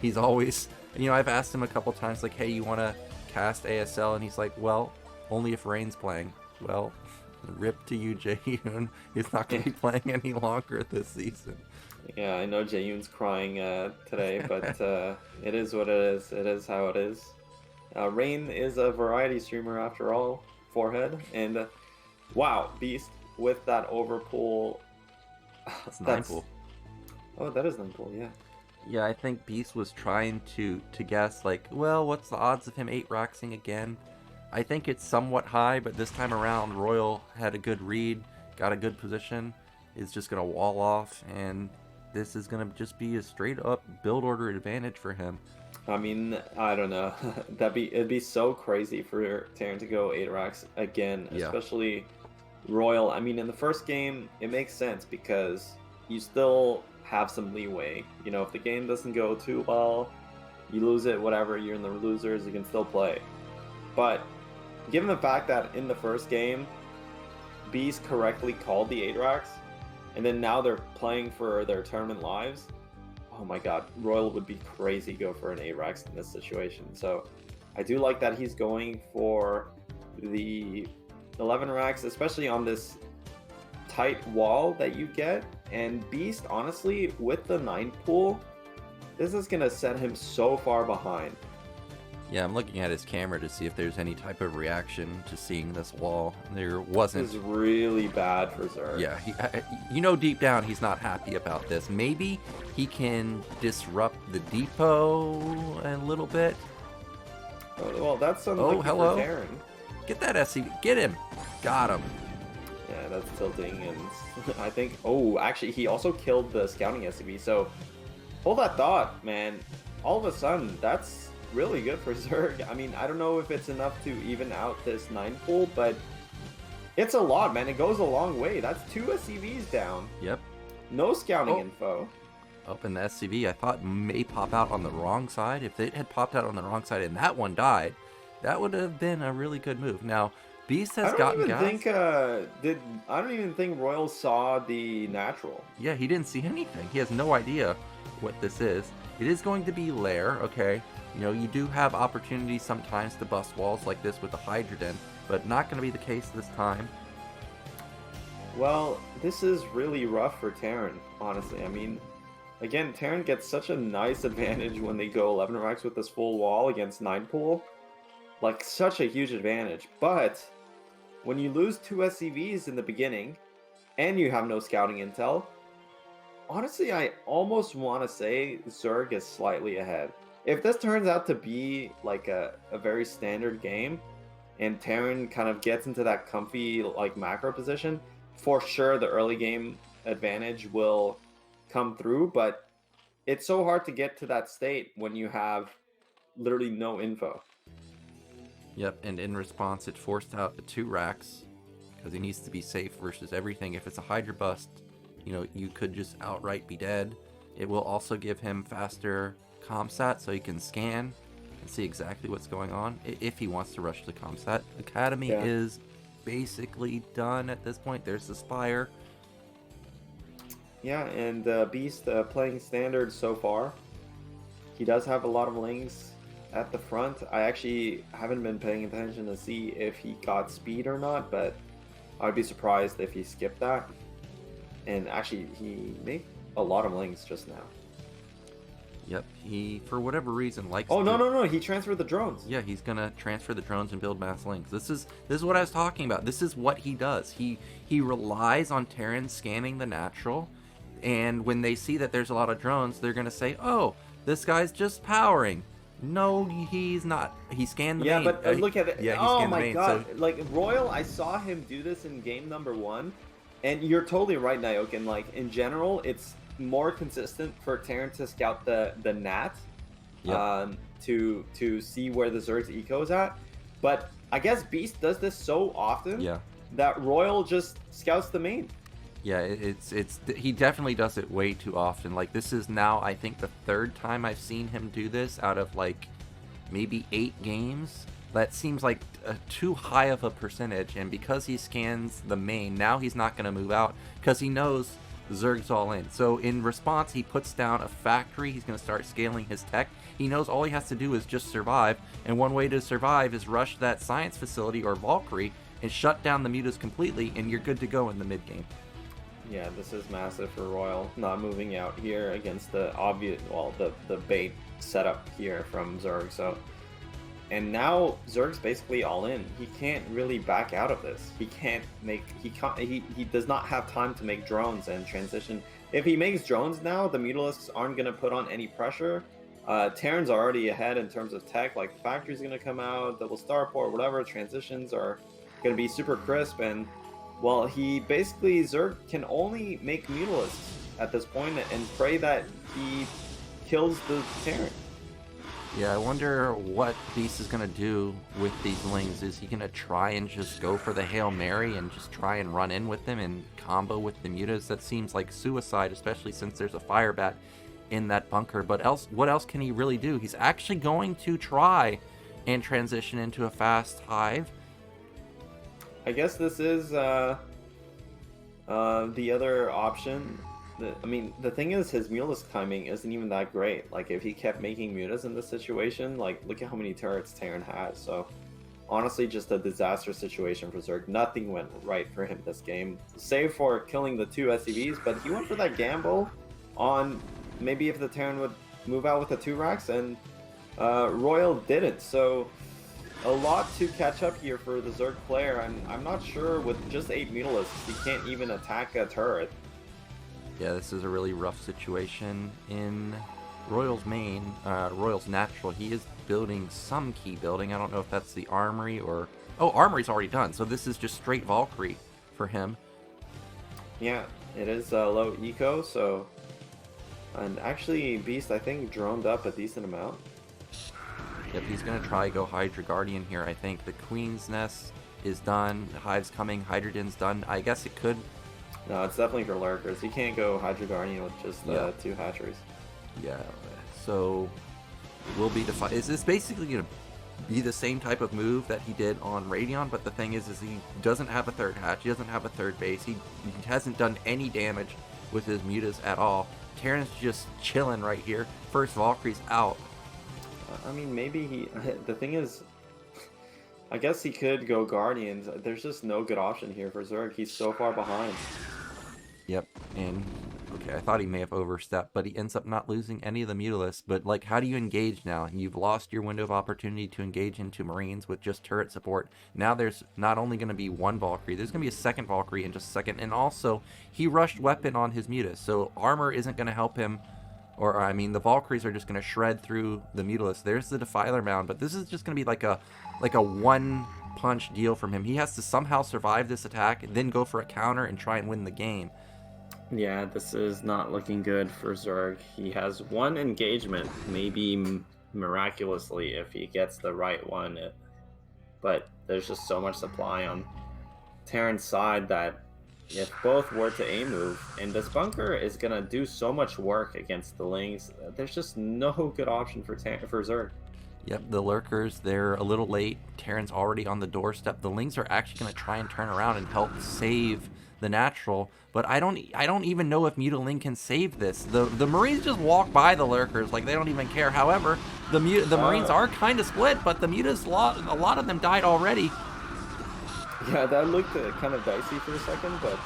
He's always, I've asked him a couple times, like, hey, you want to cast ASL? And he's like, well, only if Rain's playing. Well, rip to you, Jaeyoon. He's not going to be playing any longer this season. Yeah, I know Jaeyoon's crying today, but it is what it is. It is how it is. Rain is a variety streamer after all, forehead, and wow, Beast with that overpull. That's 9 pool. Oh, that is 9 pool, yeah. Yeah, I think Beast was trying to guess, like, well, what's the odds of him 8-Raxing again? I think it's somewhat high, but this time around, Royal had a good read, got a good position, is just going to wall off, and this is going to just be a straight-up build order advantage for him. I mean, I don't know. It'd be so crazy for Terran to go 8-Rax again, Yeah. especially Royal. I mean, in the first game, it makes sense because you still have some leeway. If the game doesn't go too well, you lose it, whatever, you're in the losers, you can still play. But given the fact that in the first game, Beast correctly called the 8-Rax, and then now they're playing for their tournament lives, oh my god, Royal would be crazy go for an 8-Rax in this situation. So I do like that he's going for the 11-Rax, especially on this tight wall that you get. And Beast, honestly, with the 9 pool, this is going to set him so far behind. Yeah, I'm looking at his camera to see if there's any type of reaction to seeing this wall. There wasn't. This is really bad for Zerg. Yeah, deep down he's not happy about this. Maybe he can disrupt the depot a little bit. Oh, well, that's unlucky hello. for Terran. Get that SCV. Get him. Got him. Yeah, that's tilting, and I think... Oh, actually, he also killed the scouting SCV, so hold that thought, man. All of a sudden, that's really good for Zerg. I mean, I don't know if it's enough to even out this 9 pool, but it's a lot, man. It goes a long way. That's 2 SCVs down. Yep. No scouting info. Up in the SCV, I thought may pop out on the wrong side. If it had popped out on the wrong side and that one died, that would have been a really good move. Now, Beast has gotten guys. I don't even think Royal saw the natural. Yeah, he didn't see anything. He has no idea what this is. It is going to be Lair, okay? You do have opportunities sometimes to bust walls like this with the Hydrogen, but not going to be the case this time. Well, this is really rough for Terran, honestly. I mean, again, Terran gets such a nice advantage when they go 11 racks with this full wall against 9 pool. Like, such a huge advantage. But when you lose 2 SCVs in the beginning, and you have no scouting intel, honestly, I almost want to say Zerg is slightly ahead. If this turns out to be like a very standard game, and Terran kind of gets into that comfy like macro position, for sure the early game advantage will come through, but it's so hard to get to that state when you have literally no info. Yep, and in response, it forced out the 2 racks because he needs to be safe versus everything. If it's a Hydra bust, you know, you could just outright be dead. It will also give him faster comsat so he can scan and see exactly what's going on if he wants to rush the comsat. Academy is basically done at this point. There's the Spire. Yeah, and Beast playing standard so far. He does have a lot of links at the front. I actually haven't been paying attention to see if he got speed or not, but I'd be surprised if he skipped that. And actually, he made a lot of links just now. Yep, he, for whatever reason, likes no, he transferred the drones. Yeah, he's gonna transfer the drones and build mass links. This is what I was talking about. This is what he does. He relies on Terran scanning the natural, and when they see that there's a lot of drones, they're gonna say, oh, this guy's just powering. No, he's not. He scanned the main. Yeah, but look at it. Yeah, he oh scanned the my main, god. so... Like, Royal, I saw him do this in game number 1, and you're totally right, Nyoken. Like, in general, it's more consistent for Terran to scout the Nat to see where the Zerg's eco is at. But I guess Beast does this so often that Royal just scouts the main. Yeah, he definitely does it way too often. Like, this is now, I think, the 3rd time I've seen him do this out of, like, maybe 8 games. That seems like too high of a percentage, and because he scans the main, now he's not going to move out because he knows Zerg's all in. So in response, he puts down a factory. He's going to start scaling his tech. He knows all he has to do is just survive, and one way to survive is rush that science facility or Valkyrie and shut down the mutas completely, and you're good to go in the mid game. Yeah, this is massive for Royal, not moving out here against the obvious, well, the bait setup here from Zerg. So, and now Zerg's basically all in. He can't really back out of this. He does not have time to make drones and transition. If he makes drones now, the Mutalisks aren't going to put on any pressure. Terran's already ahead in terms of tech. Like, the factory's going to come out, double starport, whatever. Transitions are going to be super crisp, and well, Zerg can only make Mutalisks at this point and pray that he kills the Terran. Yeah, I wonder what Beast is going to do with these lings. Is he going to try and just go for the Hail Mary and just try and run in with them and combo with the mutas? That seems like suicide, especially since there's a fire bat in that bunker. But what else can he really do? He's actually going to try and transition into a fast hive. I guess this is the other option. I mean, the thing is, his Mutalisk timing isn't even that great. Like, if he kept making mutas in this situation, like, look at how many turrets Terran has. So, honestly, just a disaster situation for Zerg. Nothing went right for him this game, save for killing the 2 SCVs, but he went for that gamble on maybe if the Terran would move out with the 2 racks, and Royal didn't. So, a lot to catch up here for the Zerg player, and I'm not sure with just 8 Mutalisks, he can't even attack a turret. Yeah, this is a really rough situation in Royal's main, Royal's natural. He is building some key building. I don't know if that's the armory or... Oh, armory's already done, so this is just straight Valkyrie for him. Yeah, it is low eco, so... And actually, Beast, I think, droned up a decent amount. Yep, he's going to try go Hydra Guardian here, I think. The Queen's Nest is done, the Hive's coming, Hydrogen's done. I guess it could... No, it's definitely for lurkers. You can't go Hydra Guardian with just 2 hatcheries. Yeah, so will be the is this basically going to be the same type of move that he did on Radeon? But the thing is he doesn't have a 3rd hatch, he doesn't have a 3rd base, he hasn't done any damage with his mutas at all. Terran's just chilling right here. First Valkyrie's out. I mean, maybe he... The thing is, I guess he could go Guardians. There's just no good option here for Zerg. He's so far behind. Yep, and okay, I thought he may have overstepped, but he ends up not losing any of the Mutalisks. But like, how do you engage now? You've lost your window of opportunity to engage into Marines with just turret support. Now there's not only going to be one Valkyrie, there's going to be a second Valkyrie in just a second, and also he rushed weapon on his Mutas, so armor isn't going to help him. Or I mean, the Valkyries are just going to shred through the Mutalisks. There's the Defiler Mound, but this is just going to be like a one punch deal from him. He has to somehow survive this attack, and then go for a counter and try and win the game. Yeah, this is not looking good for Zerg. He has one engagement, maybe miraculously if he gets the right one. But there's just so much supply on Terran's side that if both were to A move, and this bunker is going to do so much work against the Lings, there's just no good option for Zerg. Yep, the Lurkers, they're a little late. Terran's already on the doorstep. The Lings are actually going to try and turn around and help save the natural, but I don't even know if Mutaling can save this. The Marines just walk by the Lurkers like they don't even care. However, the Marines are kind of split, but the Mutas, a lot of them died already. Yeah, that looked kind of dicey for a second, but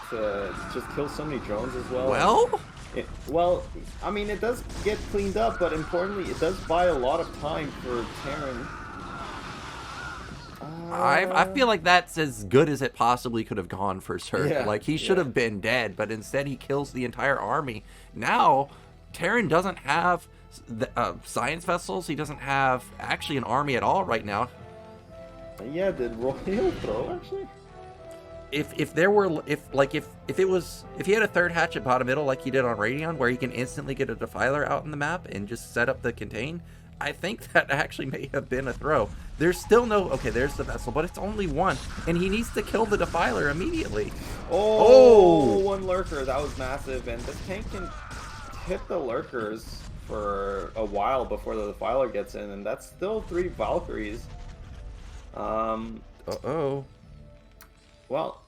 just kills so many drones as well. Well, I mean, it does get cleaned up, but importantly, it does buy a lot of time for Terran. I feel like that's as good as it possibly could have gone for Zerg. Yeah, like, he should have been dead, but instead he kills the entire army. Now, Terran doesn't have science vessels. He doesn't have actually an army at all right now. Yeah, did Royal throw actually? If he had a third hatch at bottom middle like he did on Radion, where he can instantly get a Defiler out in the map and just set up the contain, I think that actually may have been a throw. There's still no... Okay, there's the vessel, but it's only one, and he needs to kill the Defiler immediately. Oh! One Lurker, that was massive, and this tank can hit the Lurkers for a while before the Defiler gets in, and that's still 3 Valkyries. Uh-oh. Well,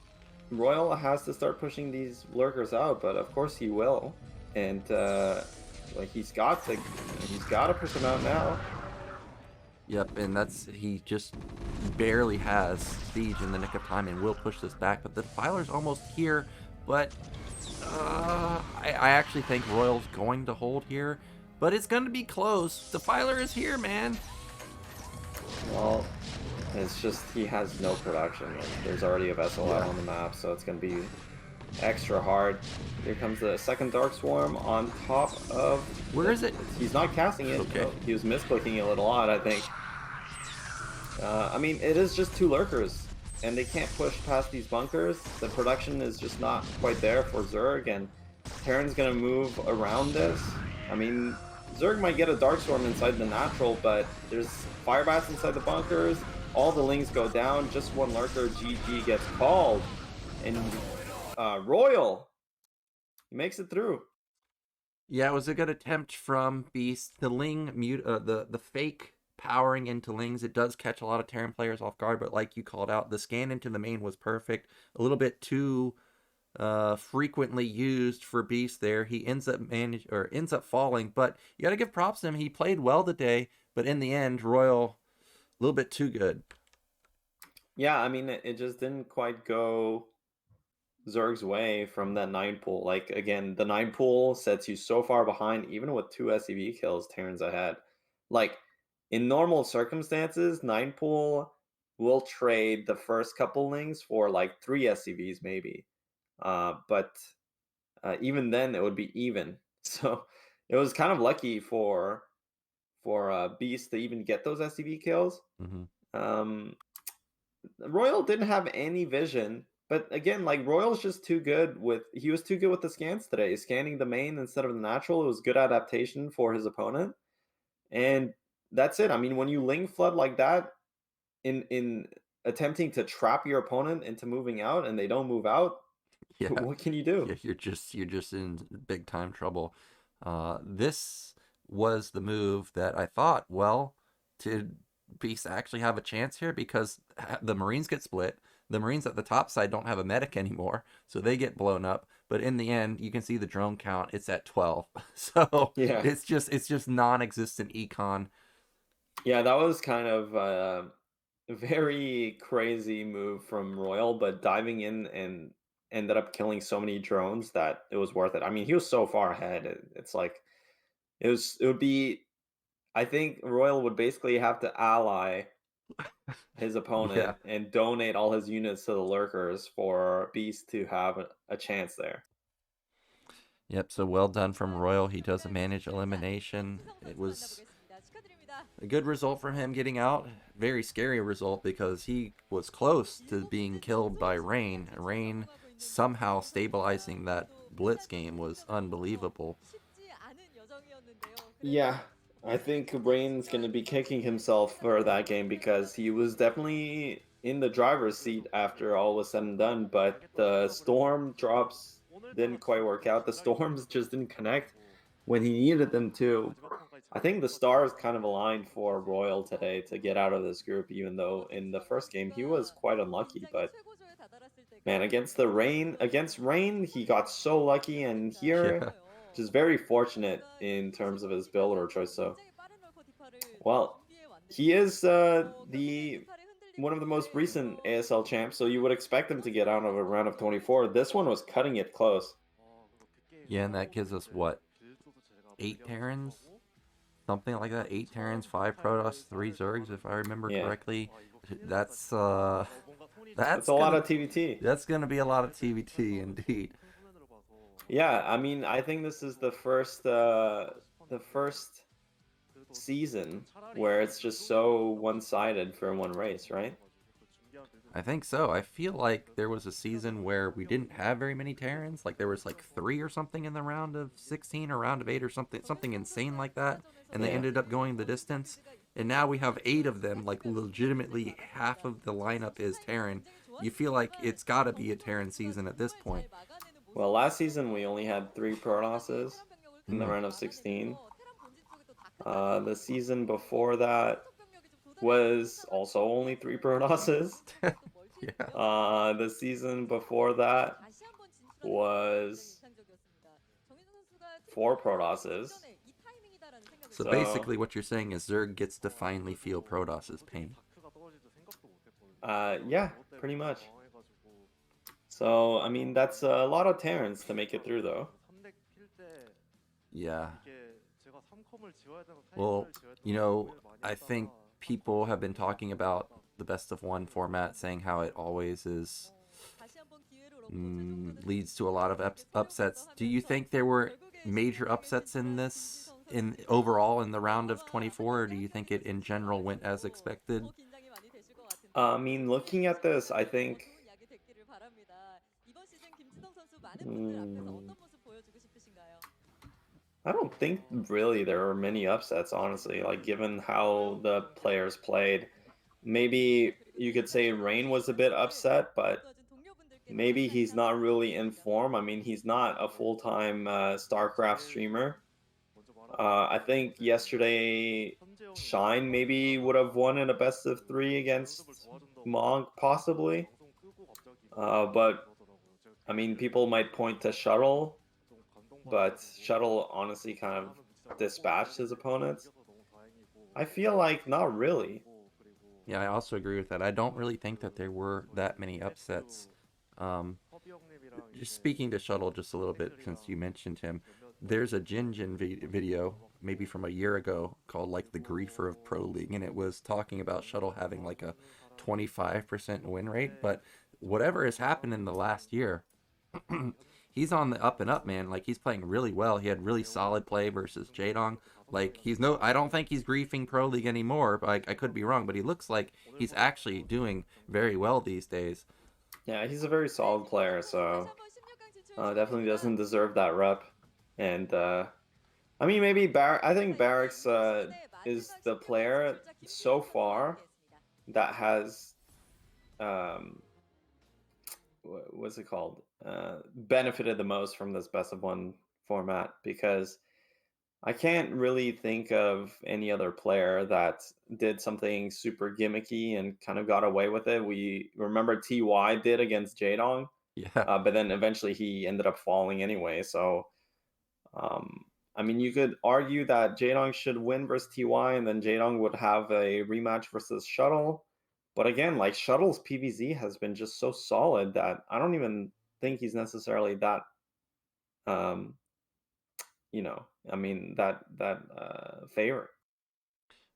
Royal has to start pushing these Lurkers out, but of course he will. And he's got to push them out now. Yep, and he just barely has siege in the nick of time and will push this back. But the Defiler's almost here, but I actually think Royal's going to hold here, but it's going to be close. Defiler is here, man. Well, it's just he has no production. There's already a vessel out on the map, so it's going to be extra hard. Here comes the second Dark Swarm on top of... Where is it? He's not casting it. Okay. No, he was misclicking it a little odd, I think. I mean, it is just 2 Lurkers, and they can't push past these bunkers. The production is just not quite there for Zerg, and Terran's going to move around this. I mean, Zerg might get a Dark Swarm inside the natural, but there's Fire Bats inside the bunkers. All the Lings go down. Just one Lurker. GG gets called. And Royal makes it through. Yeah, it was a good attempt from Beast. The Ling the fake powering into Lings, it does catch a lot of Terran players off guard, but like you called out, the scan into the main was perfect. A little bit too frequently used for Beast there. He ends up falling, but you got to give props to him. He played well today, but in the end, Royal a little bit too good. Yeah, I mean, it just didn't quite go Zerg's way from that 9 pool. Like, again, the 9 pool sets you so far behind, even with 2 SCV kills, Terran's ahead. Like, in normal circumstances, 9 pool will trade the first couple Lings for like 3 SCVs maybe. But even then, it would be even. So it was kind of lucky for Beast to even get those SCV kills. Royal didn't have any vision, but again, like, Royal's just too good with... He was too good with the scans today. Scanning the main instead of the natural, it was good adaptation for his opponent. And that's it. I mean, when you Ling Flood like that, in attempting to trap your opponent into moving out, and they don't move out, what can you do? Yeah, you're just in big time trouble. This was the move that I thought, well, did Beast actually have a chance here? Because the Marines get split. The Marines at the top side don't have a medic anymore, so they get blown up. But in the end, you can see the drone count. It's at 12. So yeah, it's just non-existent econ. Yeah, that was kind of very crazy move from Royal, but diving in and ended up killing so many drones that it was worth it. I mean, he was so far ahead. It's like it would be. I think Royal would basically have to ally his Yeah. opponent and donate all his units to the lurkers for Beast to have a chance there. Yep, so well done from Royal. He does manage elimination. It was a good result for him getting out. Very scary result because he was close to being killed by Rain. Rain somehow stabilizing that blitz game was unbelievable. Yeah, I think Rain's going to be kicking himself for that game because he was definitely in the driver's seat after all was said and done, but the storm drops didn't quite work out. The storms just didn't connect when he needed them to. I think the stars kind of aligned for Royal today to get out of this group, even though in the first game he was quite unlucky. But man, against Rain, he got so lucky, and here Yeah. just very fortunate in terms of his builder choice. So, well, he is the one of the most recent ASL champs, so you would expect him to get out of a round of 24. This one was cutting it close. Yeah, and that gives us what? 8 Terrans? Something like that. 8 Terrans, 5 Protoss, 3 Zergs, if I remember Yeah, correctly. That's that's that's a lot gonna of TVT. that's gonna be a lot of TVT indeed. Yeah, I mean, I think this is the first season where it's just so one-sided for one race, right? I think so. I feel like there was a season where we didn't have very many Terrans. Like there was like 3 or something in the round of 16 or round of 8 or something insane like that, and they Yeah. ended up going the distance. And now we have 8 of them. Like legitimately, half of the lineup is Terran. You feel like it's got to be a Terran season at this point. Well, last season we only had 3 Protosses in the Mm. round of 16. The season before that was also only 3 Protosses. Yeah. The season before that was 4 Protosses. So So, basically, what you're saying is Zerg gets to finally feel Protos's pain. yeah, pretty much. So, I mean, that's a lot of Terrans to make it through, though. Yeah. Well, you know, I think people have been talking about the best of one format, saying how it always is leads to a lot of upsets. Do you think there were major upsets in this in overall in the round of 24, or do you think it in general went as expected? I mean, looking at this, I think. Mm, I don't think really there were many upsets, honestly. Like, given how the players played, maybe you could say Rain was a bit upset, but maybe he's not really in form. I mean, he's not a full-time StarCraft streamer. I think yesterday Shine maybe would have won in a best of three against Monk, possibly. But I mean, people might point to Shuttle, but Shuttle honestly kind of dispatched his opponents. I feel like not really. Yeah, I also agree with that. I don't really think that there were that many upsets. Um, just speaking to Shuttle just a little bit since you mentioned him, there's a Jin video maybe from a year ago called like the griefer of Pro League, and it was talking about Shuttle having like a 25% win rate. But whatever has happened in the last year, he's on the up and up, man. Like he's playing really well. He had really solid play versus Jadong. Like he's no, I don't think he's griefing Pro League anymore. I could be wrong, but he looks like he's actually doing very well these days. Yeah, he's a very solid player, so definitely doesn't deserve that rep. And I mean, maybe I think Barracks is the player so far that has what's it called? Benefited the most from this best of one format because I can't really think of any other player that did something super gimmicky and kind of got away with it. We remember TY did against Jadong, Yeah. but then eventually he ended up falling anyway. So, I mean, you could argue that Jadong should win versus TY, and then Jadong would have a rematch versus Shuttle. But again, like Shuttle's PVZ has been just so solid that I don't even think he's necessarily that um I mean that favorite.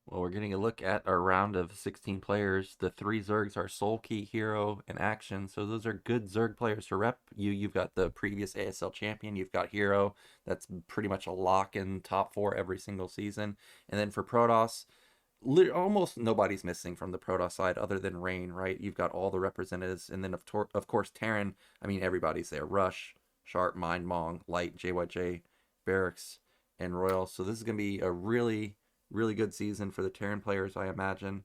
Well, we're getting a look at our round of 16 players. The three Zergs are StRyKeR, Hero, and Action. So those are good Zerg players to rep. You've got the previous ASL champion. You've got Hero. That's pretty much a lock in top 4 every single season. And then for Protoss, almost nobody's missing from the Protoss side other than Rain, right? You've got all the representatives. And then, of course, Terran. I mean, everybody's there. Rush, Sharp, Mind, Mong, Light, JYJ, Barracks, and Royal. So this is going to be a really good season for the Terran players, I imagine.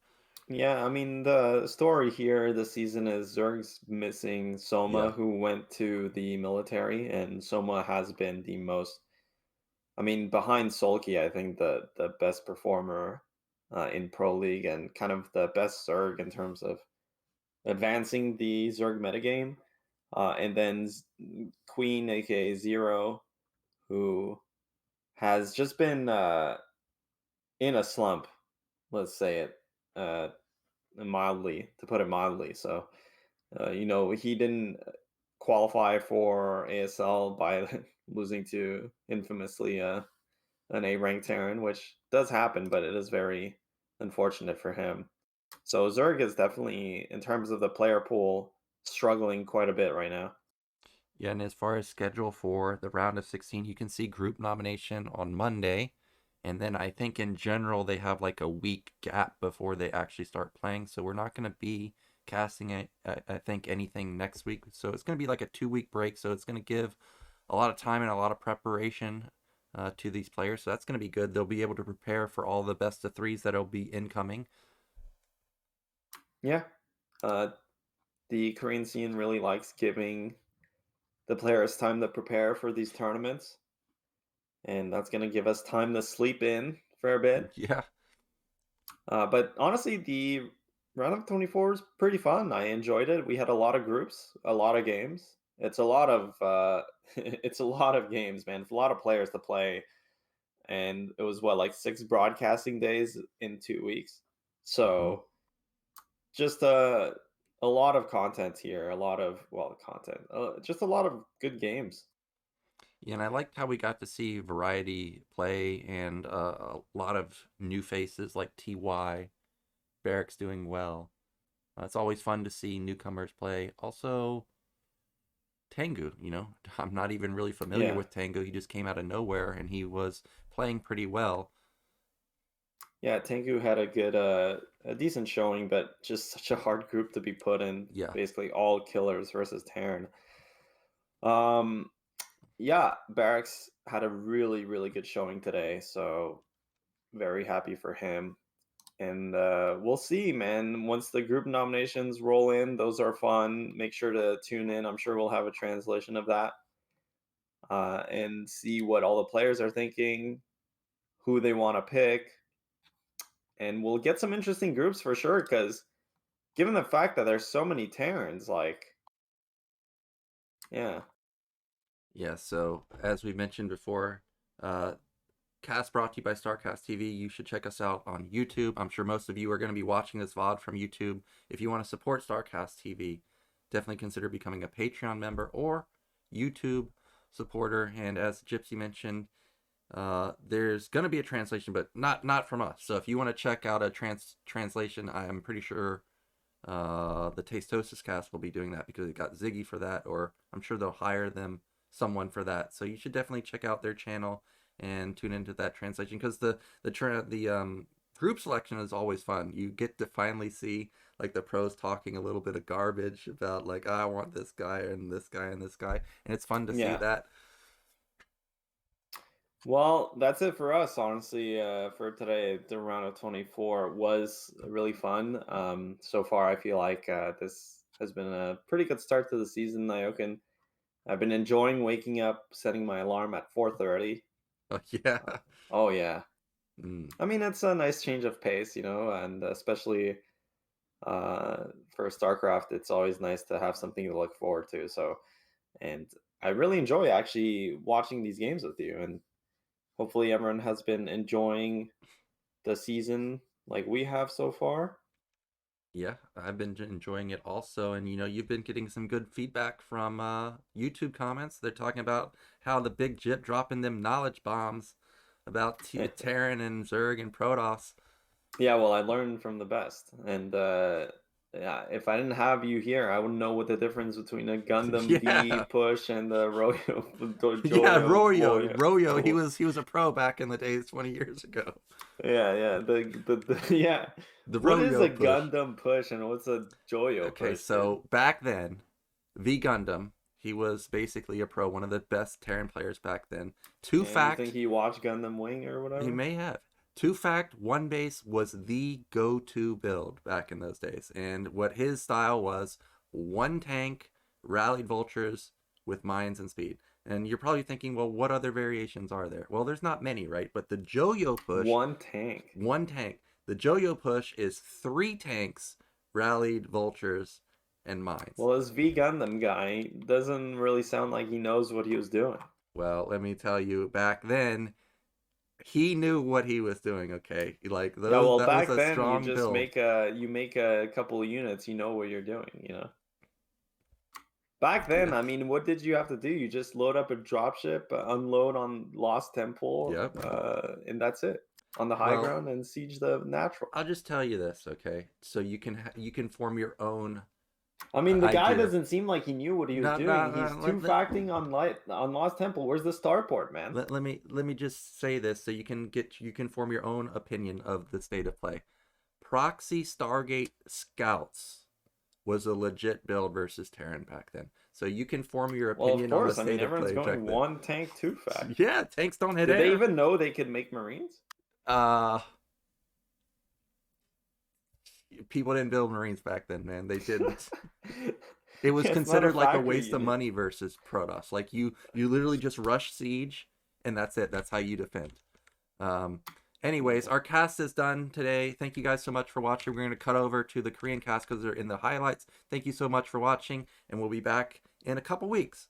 Yeah, I mean the story here this season is Zerg's missing Yeah. Soma, who went to the military, and Soma has been the most. I mean, behind SlrKeR, I think the best performer in Pro League and kind of the best Zerg in terms of advancing the Zerg metagame. And then Queen, aka Zero, who has just been in a slump, let's say it mildly, to put it mildly. So, he didn't qualify for ASL by losing to infamously an A ranked Terran, which does happen, but it is very unfortunate for him. So Zerg is definitely, in terms of the player pool, struggling quite a bit right now. Yeah, and as far as schedule for the round of 16, you can see group nomination on Monday. And then I think in general they have like a week gap before they actually start playing. So we're not going to be casting it, I think, anything next week. So it's going to be like a 2 week break. So it's going to give a lot of time and a lot of preparation to these players. So that's going to be good. They'll be able to prepare for all the best of threes that'll be incoming. Yeah. Uh, the Korean scene really likes giving the players time to prepare for these tournaments. And that's going to give us time to sleep in for a bit. Yeah. But honestly, the round of 24 is pretty fun. I enjoyed it. We had a lot of groups, a lot of games. It's a lot of it's a lot of games, man. It's a lot of players to play, and it was what, like 6 broadcasting days in 2 weeks. Mm-hmm. So just a lot of content here. A lot of content. Just a lot of good games. Yeah, and I liked how we got to see variety play and a lot of new faces like TY, Barracks doing well. It's always fun to see newcomers play. Also, Tengu, I'm not even really familiar Yeah, with Tengu. He just came out of nowhere and he was playing pretty well. yeah. Tengu had a decent showing, but just such a hard group to be put in. Yeah. Basically, all killers versus Terran. Um, yeah, Barracks had a really good showing today, so very happy for him. And we'll see, man. Once the group nominations roll in, those are fun. Make sure to tune in. I'm sure we'll have a translation of that and see what all the players are thinking, who they want to pick, and we'll get some interesting groups for sure. Because given the fact that there's so many Terrans, like, yeah, Yeah, so as we mentioned before, uh, cast brought to you by StarCast TV. You should check us out on YouTube. I'm sure most of you are going to be watching this VOD from YouTube. If you want to support StarCast TV, definitely consider becoming a Patreon member or YouTube supporter. And as Gypsy mentioned, there's going to be a translation, but not from us. So if you want to check out a translation, I'm pretty sure the Tastosis cast will be doing that because it got Ziggy for that, or I'm sure they'll hire someone for that. So you should definitely check out their channel and tune into that translation because the group selection is always fun. You get to finally see like the pros talking a little bit of garbage about like, I want this guy and this guy and this guy, and it's fun to see yeah. that. Well, that's it for us, honestly. For today, the round of 24 was really fun. So far, I feel like this has been a pretty good start to the season, Nyoken. I've been enjoying waking up, setting my alarm at 4:30. Oh yeah. Oh yeah, Mm. I mean it's a nice change of pace, and especially for StarCraft, it's always nice to have something to look forward to. So, and I really enjoy actually watching these games with you, and hopefully everyone has been enjoying the season like we have so far. Yeah, I've been enjoying it also, and you've been getting some good feedback from YouTube comments. They're talking about how the big Jip dropping them knowledge bombs about Terran and Zerg and Protoss. Yeah, well, I learned from the best, and yeah, if I didn't have you here, I wouldn't know what the difference between a Gundam V Yeah, push and the Royo yeah, Joyo Royo, he Boyo. was a pro back in the days 20 years ago. Yeah, yeah, yeah. The What is a Royo push. Gundam push and what's a Joyo Okay, push, dude? so back then, V Gundam, he was basically a pro, one of the best Terran players back then. Two And you think fact, he watched Gundam Wing or he whatever? may have. Two fact, one base was the go-to build back in those days. And what his style was, one tank, rallied vultures with mines and speed. And you're probably thinking, well, what other variations are there? Well, there's not many, right? But the Joyo push, One tank. one tank. The Joyo push is three tanks, rallied vultures, and mines. Well, this V Gundam guy doesn't really sound like he knows what he was doing. Well, let me tell you, back then, he knew what he was doing, okay? Like Yeah, those well, that was back a then strong build. you make a couple of units, you know what you're doing, you know. Back then, Yeah. I mean, what did you have to do? You just load up a dropship, unload on Lost Temple, Yep. and that's it. On the high Well, ground and siege the natural. I'll just tell you this, okay? So you can form your own I mean, the guy idea. doesn't seem like he knew what he was No, doing. no, He's no. two facting on Lost Temple. Where's the starport, man? Let me just say this so you can form your own opinion of the state of play. Proxy Stargate Scouts was a legit build versus Terran back then. So you can form your Well, of opinion on the course. I mean, state of everyone's play back going then. one tank, two fact. Yeah, tanks don't hit Did they air. even know they could make Marines? Uh People didn't build Marines back then, man. They didn't. It was It's not considered like a factory waste of unit. money versus Protoss. Like you literally just rush siege, and that's it. That's how you defend. Um, anyways, our cast is done today. Thank you guys so much for watching. We're going to cut over to the Korean cast because they're in the highlights. Thank you so much for watching, and we'll be back in a couple weeks.